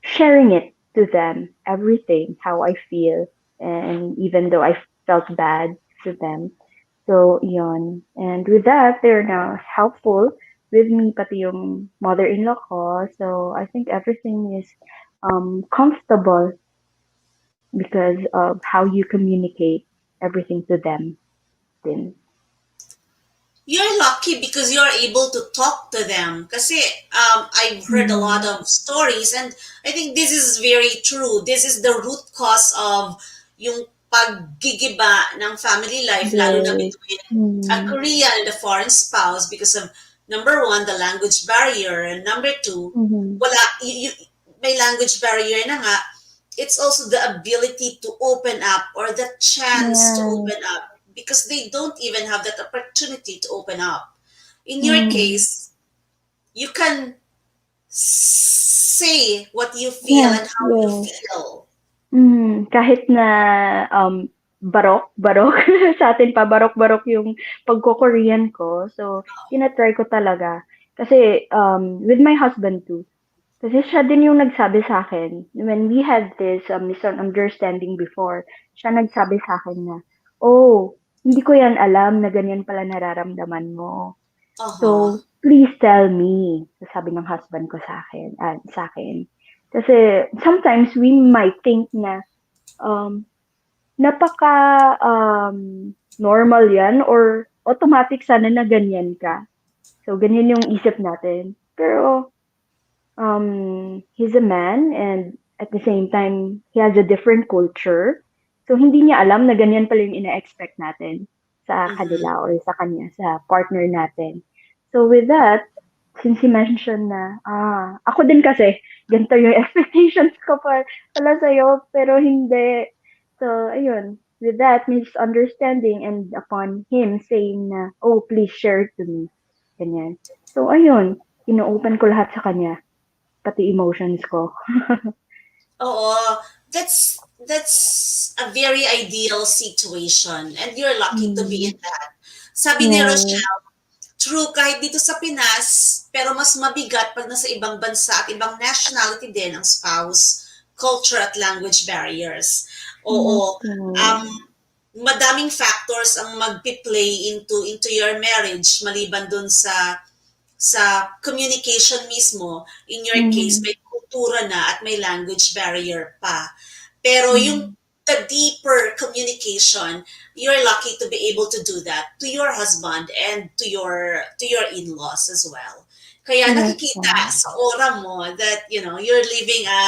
sharing it to them, everything, how I feel, and even though I felt bad to them. So, yon. And with that, they're now helpful with me, pati yung mother-in-law ko. So, I think everything is comfortable because of how you communicate everything to them then. You're lucky because you're able to talk to them. Kasi I've heard a lot Mm, of stories and I think this is very true. This is the root cause of yung paggigiba ng family life, lalo na yes. between a Mm, Korean and a foreign spouse because of number one, the language barrier, and number two, mm-hmm. wala, may language barrier na nga, it's also the ability to open up or the chance to Yeah. open up because they don't even have that opportunity to open up. In your Mm, case, you can say what you feel yes, and how you yes. feel. Kahit na, barok-barok sa atin pa barok-barok yung pagko-Korean ko. So, tina-try ko talaga. Kasi, with my husband too. Kasi siya din yung nagsabi sa akin when we had this, misunderstanding before, siya nagsabi sa akin na, "Oh, hindi ko yan alam na ganyan pala nararamdaman mo. Uh-huh. So, please tell me." Sabi ng husband ko sa akin. Kasi sometimes we might think na, um, napaka normal 'yan or automatic sana na ganyan ka. So, ganyan yung isip natin. Pero, he's a man and at the same time, he has a different culture. So, hindi niya alam na ganyan pala yung ina-expect natin sa Mm-hmm. kanila or sa kanya, sa partner natin. So, with that, since he mentioned na, ako din kasi, ganito yung expectations ko pala sa'yo, pero hindi. So, ayun. With that misunderstanding and upon him saying na, "Oh, please share it to me." Ganyan. So, ayun. Ino-open ko lahat sa kanya, pati emotions ko. Oo, that's a very ideal situation and you're lucky to be Mm. in that. Sabi ni Yeah. Rochelle, true, kahit dito sa Pinas, pero mas mabigat pag nasa ibang bansa at ibang nationality din ang spouse, culture at language barriers. Yes Oo, po. madaming factors ang magpi-play into your marriage maliban dun sa communication mismo. In your case, Mhm. may kultura na at may language barrier pa. Pero yung Mm. the deeper communication, you're lucky to be able to do that to your husband and to your in-laws as well. Kaya Yes nakikita po. sa aura mo that you're living a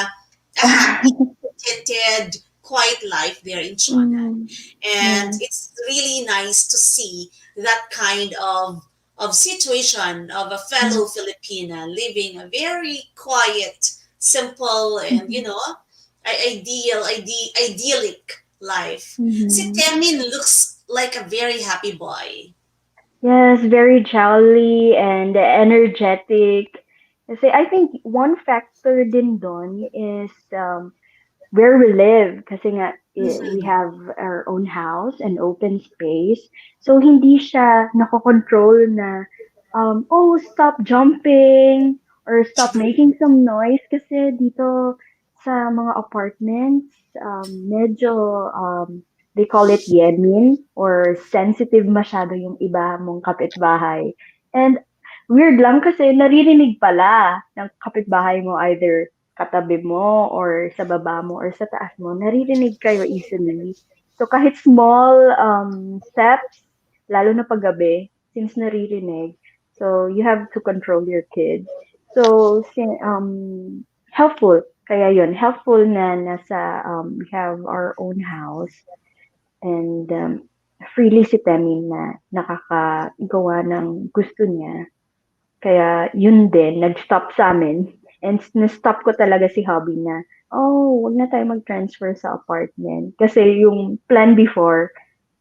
happy, contented, quiet life there in China. Mm. And Yeah. it's really nice to see that kind of situation of a Mm. fellow Filipina living a very quiet, simple, and Mhm. idyllic life. Si Mhm. Temin looks like a very happy boy. Yes, very jolly and energetic. Kasi I think one factor din doon is where we live kasi nga we Mhm. have our own house and open space. So hindi siya nakokontrol na oh stop jumping or stop making some noise kasi dito sa mga apartments medyo they call it yemin or sensitive masyado yung iba mong kapitbahay. And weird lang kasi naririnig pala ng kapitbahay mo either katabi mo or sa baba mo or sa taas mo, naririnig kayo easily. So kahit small steps, lalo na paggabi, since naririnig, so you have to control your kids. So helpful. Kaya yun, helpful na nasa we have our own house and freely si Temi na nakakagawa ng gusto niya. Kaya yun din, nag-stop sa amin. And na-stop ko talaga si hubby na, oh, wag na tayo mag-transfer sa apartment. Kasi yung plan before,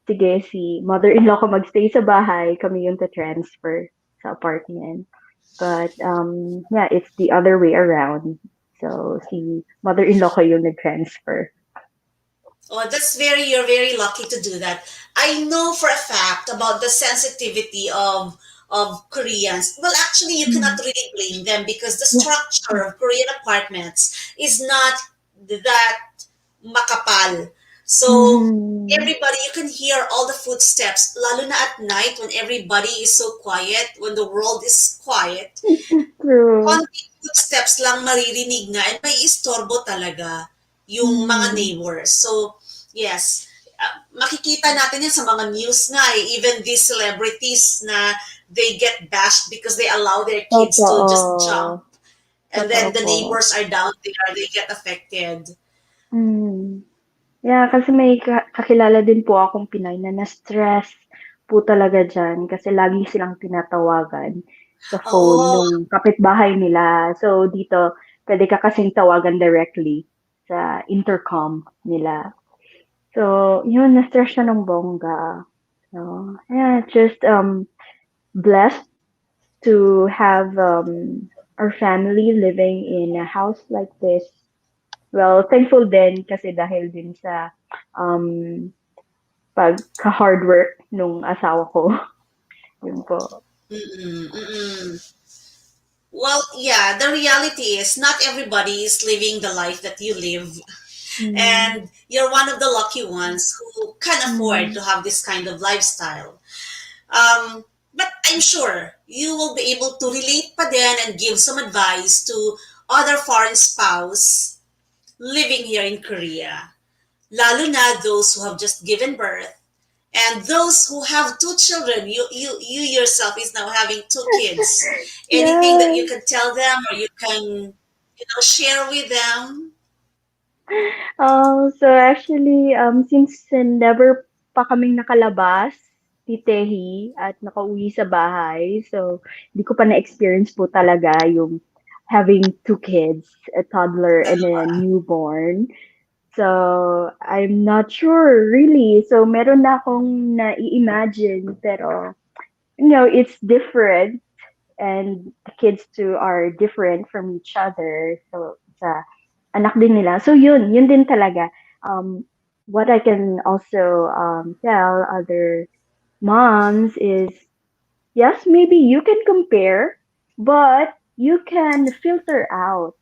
sige, si mother-in-law ko magstay sa bahay, kami yung to-transfer sa apartment. But, yeah, it's the other way around. So, si mother-in-law ko yung nag-transfer. Oh, you're very lucky to do that. I know for a fact about the sensitivity of Koreans. Well, actually, you cannot Mm. really blame them because the Yeah. structure of Korean apartments is not that makapal. So Mm-hmm. everybody, you can hear all the footsteps, lalo na at night when everybody is so quiet, when the world is quiet. True. Konting footsteps lang maririnig nga and may istorbo talaga yung mga Mm-hmm. neighbors. So, yes, makikita natin yan sa mga news nga eh. Even these celebrities na they get bashed because they allow their kids to just jump. Totoo. And then Totoo the po. neighbors are down there, they get affected. Mm. Yeah, kasi may kakilala din po akong Pinay na na-stress po talaga diyan kasi lagi silang tinatawagan sa phone Oh, nung kapitbahay nila. So dito, pwede ka kasing tawagan directly sa intercom nila. So, yun, na-stress siya ng bongga. So, yeah, just blessed to have our family living in a house like this. Well, thankful din kasi dahil din sa um, pagka-hard work nung asawa ko. Yun po. mm-mm, mm-mm. Well, yeah, the reality is not everybody is living the life that you live. Mm, And you're one of the lucky ones who can afford mm, to have this kind of lifestyle. But I'm sure you will be able to relate pa din and give some advice to other foreign spouse living here in Korea. Lalo na those who have just given birth and those who have two children. You yourself is now having two kids. Anything that yeah. you can tell them or you can share with them? So actually, since never pa kaming nakalabas, titehi, at nakauwi sa bahay, so hindi ko pa na-experience po talaga yung having two kids, a toddler and a newborn. So, I'm not sure really. So, meron na akong nai-imagine, pero, it's different and the kids too are different from each other. So, sa anak din nila. So, yun din talaga. Um, what I can also tell other moms is, yes, maybe you can compare, but you can filter out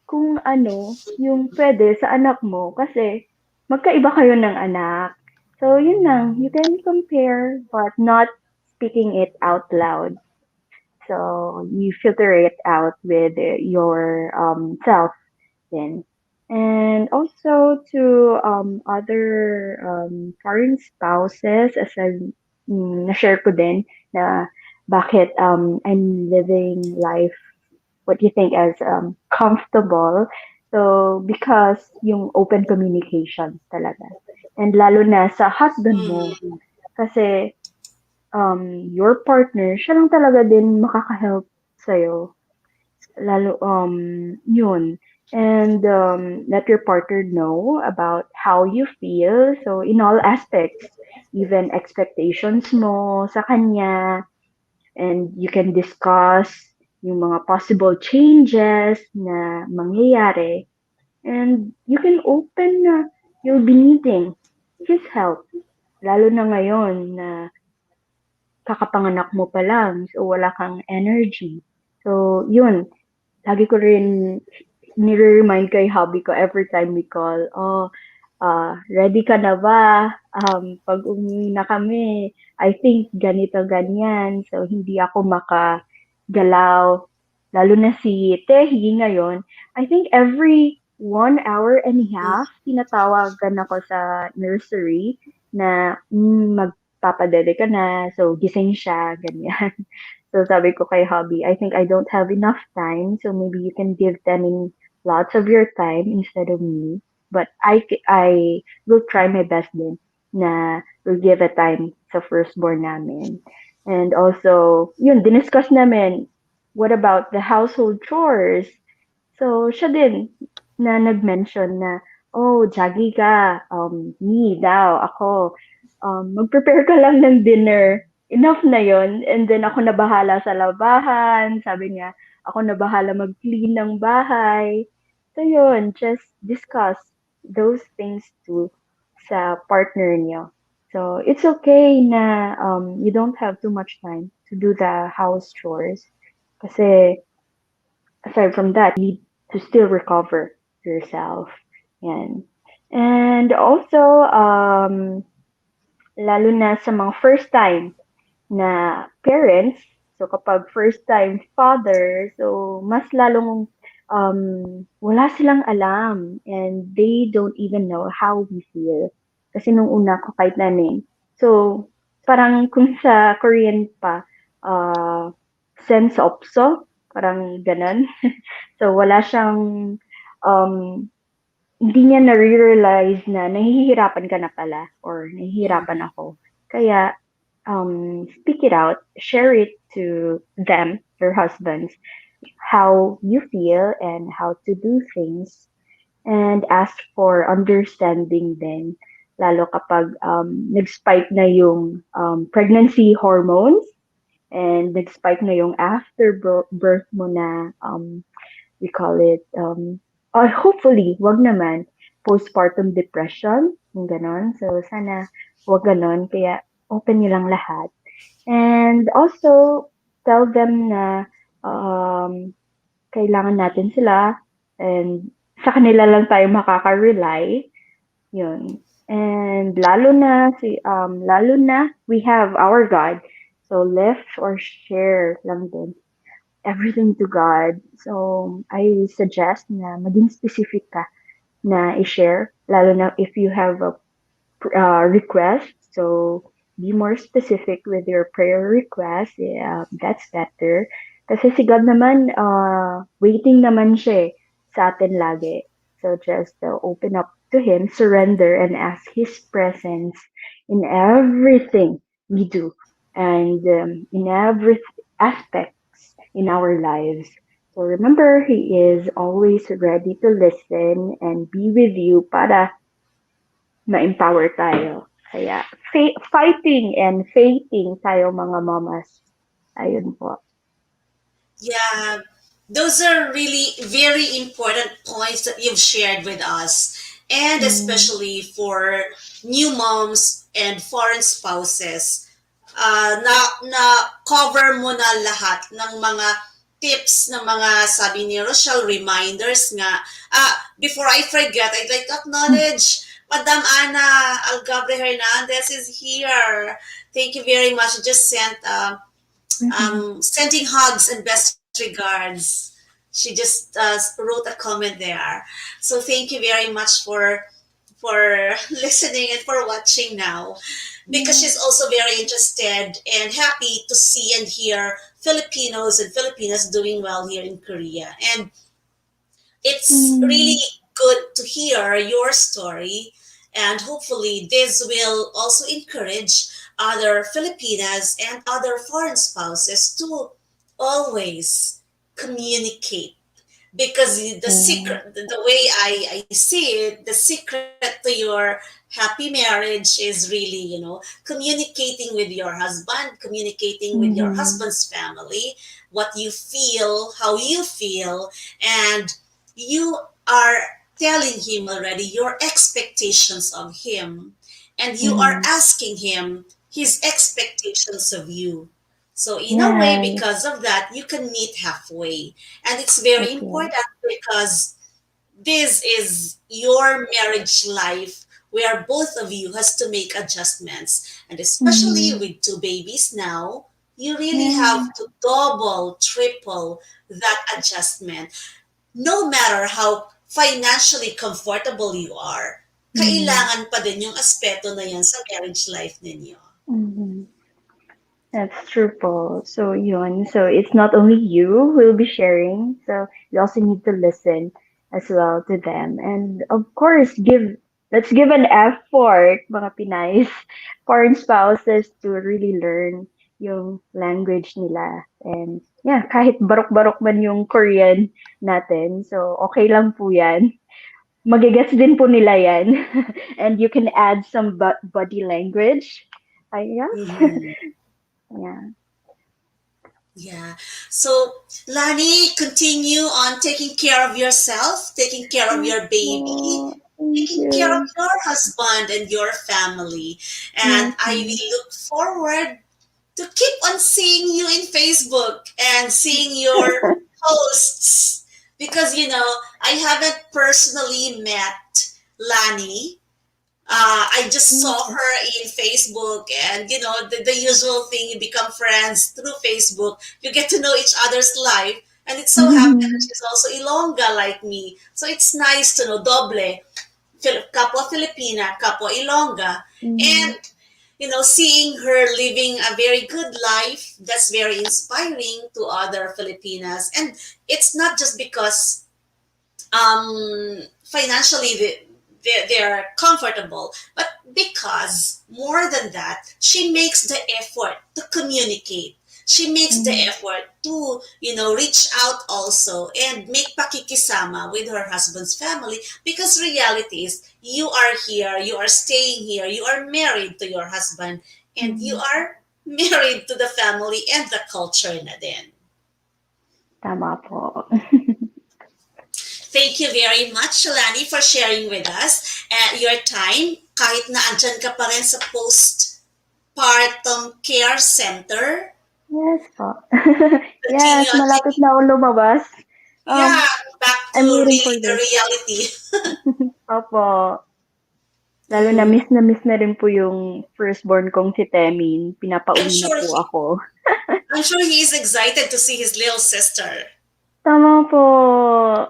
kung ano yung pwede sa anak mo kasi magkaiba kayo ng anak. So, yun lang. You can compare but not speaking it out loud. So, you filter it out with your self then. And also to other foreign spouses, as I na-share ko din na bakit I'm living life what you think as comfortable So, because yung open communication talaga. And lalo na sa husband mo. Mm-hmm. Kasi, your partner, siya lang talaga din makaka-help sa'yo. Lalo, yun. And let your partner know about how you feel. So, in all aspects, even expectations mo sa kanya, and you can discuss yung mga possible changes na mangyayari. And you can open na you'll be needing his help. Lalo na ngayon na kakapanganak mo pa lang, so wala kang energy. So, yun, lagi ko rin nire-remind kay hubby ko every time we call, oh, ready ka na ba? Pag umuwi na kami, I think ganito, ganyan. So, hindi ako makagalaw. Lalo na si Tehi ngayon. I think every 1 hour and a half, tinatawagan ako sa nursery na magpapadede ka na. So, gising siya, ganyan. So sabi ko kay hubby, I think I don't have enough time, so maybe you can give them in lots of your time instead of me. But I will try my best din na will give a time sa firstborn namin. And also, yun, diniscuss namin, what about the household chores? So, siya din na nag-mention na, oh, jaggy ka, me daw, ako, mag-prepare ka lang ng dinner. Enough na yon. And then ako na bahala sa labahan. Sabi niya, ako na bahala mag-clean ng bahay. So yun, just discuss those things too sa partner niyo. So it's okay na you don't have too much time to do the house chores. Kasi aside from that, you need to still recover yourself. Yan. And also, lalo na sa mga first time na parents, so kapag first time father, so mas lalong wala silang alam and they don't even know how we feel. Kasi nung una ko kahit namin. So, parang kung sa Korean pa, sense opso, parang ganon. So, wala siyang, um, hindi niya na-realize na nahihirapan ka na pala or nahihirapan ako. Kaya, speak it out, share it to them, your husbands, how you feel and how to do things, and ask for understanding din. Lalo kapag nag-spike na yung pregnancy hormones and nag-spike na yung after birth mo na we call it, or hopefully, wag naman, postpartum depression, yung ganon. So, sana wag ganon. Kaya, open nyo lang lahat. And also, tell them na kailangan natin sila and sa kanila lang tayo makaka-rely. Yun. And lalo na, we have our God. So, lift or share lang din everything to God. So, I suggest na maging specific ka na i-share, lalo na if you have a request. So, be more specific with your prayer request. Yeah, that's better. Kasi si God naman, waiting naman siya sa atin lagi. So, just open up to Him, surrender, and ask His presence in everything we do and in every aspects in our lives. So remember, He is always ready to listen and be with you para ma-empower tayo. Kaya fighting and faithing tayo mga mamas. Ayun po. Yeah, those are really very important points that you've shared with us. And Mm. especially for new moms and foreign spouses, na cover mo na lahat ng mga tips ng mga sabi ni Rochelle, reminders nga. Before I forget, I'd like to acknowledge Madam Ana Algabre Hernandez is here. Thank you very much. Just sent sending hugs and best regards. She just wrote a comment there. So thank you very much for listening and for watching now, because Yeah. she's also very interested and happy to see and hear Filipinos and Filipinas doing well here in Korea. And It's really Mm, good to hear your story, and hopefully this will also encourage other Filipinas and other foreign spouses to always communicate, because the yeah. secret, the way I see it, the secret to your happy marriage is really, communicating with your husband, communicating with your Mm-hmm. husband's family, what you feel, how you feel, and you are telling him already your expectations of him, and you are Mm-hmm. asking him his expectations of you. So in a way, Yes, because of that, you can meet halfway. And it's very that's right. important because this is your marriage life where both of you has to make adjustments. And especially Mm-hmm. with two babies now, you really Yeah. have to double, triple that adjustment. No matter how financially comfortable you are, Mm-hmm. kailangan pa din yung aspeto na yan sa marriage life ninyo. Mm-hmm. That's true po. So yun. So it's not only you who will be sharing. So you also need to listen as well to them. And of course, let's give an effort, mga Pinays, foreign spouses to really learn yung language nila. And yeah, kahit barok-barok man yung Korean natin. So okay lang po yan. Magigets din po nila yan. And you can add some body language. I guess. Mhm. Yeah. Yeah. So, Lani, continue on taking care of yourself, taking care of Yes your baby, po. Thank taking care of you. your husband and your family. And Yes, I ma'am. will look forward to keep on seeing you in Facebook and seeing your posts, because, I haven't personally met Lani. I just Yes, saw po. her in Facebook, and the usual thing, you become friends through Facebook, you get to know each other's life, and it so happened that she's also Ilongga like me. So it's nice to know doble, kapwa Filipina, kapwa Ilongga, Mhm. and seeing her living a very good life, that's very inspiring to other Filipinas. And it's not just because financially they're comfortable, but because more than that, she makes the effort to communicate. She makes the Mhm. effort to reach out also and make pakikisama with her husband's family, because reality is you are here, you are staying here, you are married to your husband, and you Mhm. are married to the family and the culture na din. Tama po. Thank you very much, Lannie, for sharing with us your time. Kahit na andyan ka pa rin sa postpartum care center, Yes po. Yes, malapit continuously, na ako lumabas. yeah, Um, back to I'm waiting really for the this. reality. Opo. Lalo Mhm. na miss na rin po yung firstborn kong si Temin. I'm Pinapauwi na sure po he, ako. I'm sure he is excited to see his little sister. Tama po.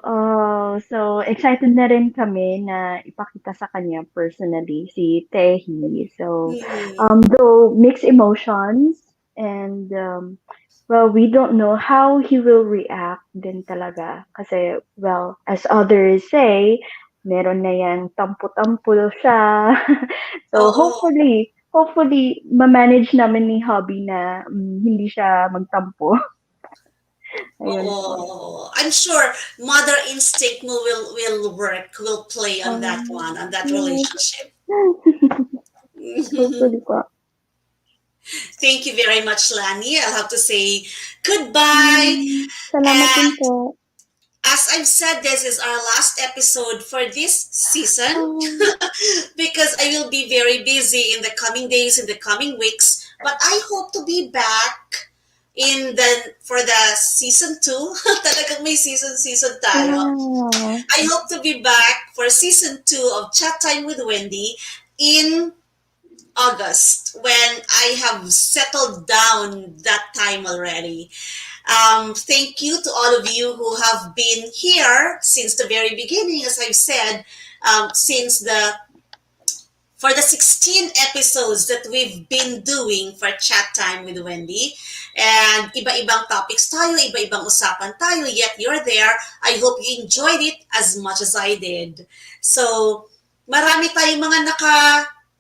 Oh, so excited na rin kami na ipakita sa kanya personally si Tehi. So, Mhm. though mixed emotions and well, we don't know how he will react din talaga. Kasi, well, as others say, meron na yang tampo-tampo siya. So, Oo. hopefully, ma-manage namin ni Hobby na hindi siya magtampo. Ayun po. Oo. I'm sure mother instinct will work, will play on that one, on that Yes. relationship. Hopefully po. Thank you very much, Lani. I'll have to say goodbye. Salamat din And po. as I've said, this is our last episode for this season, Oh, because I will be very busy in the coming days, in the coming weeks. But I hope to be back for the season two. Talagang may season tayo. wow. I hope to be back for season two of Chat Time with Wendy in August, when I have settled down that time already. Thank you to all of you who have been here since the very beginning, as I've said, since the for the 16 episodes that we've been doing for Chat Time with Wendy. And iba-ibang topics tayo, iba-ibang usapan tayo, yet you're there. I hope you enjoyed it as much as I did. So, marami tayong mga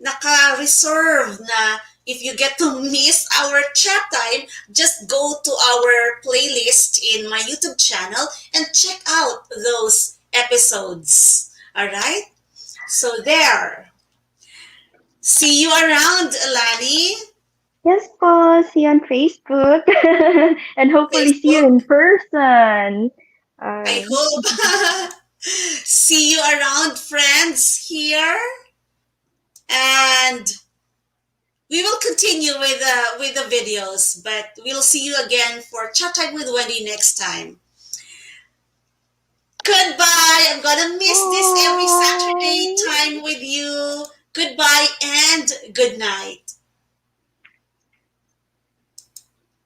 naka-reserve na if you get to miss our chat time, just go to our playlist in my YouTube channel and check out those episodes. All right? So there. See you around, Lannie. Yes po, see you on Facebook. And hopefully see you Facebook. in person. I Alright. hope. See you around, friends, here. And we will continue with the videos, but we'll see you again for Chat Time with Wendy next time. Goodbye. I'm gonna miss this every Saturday Bye. time with you. Goodbye and good night.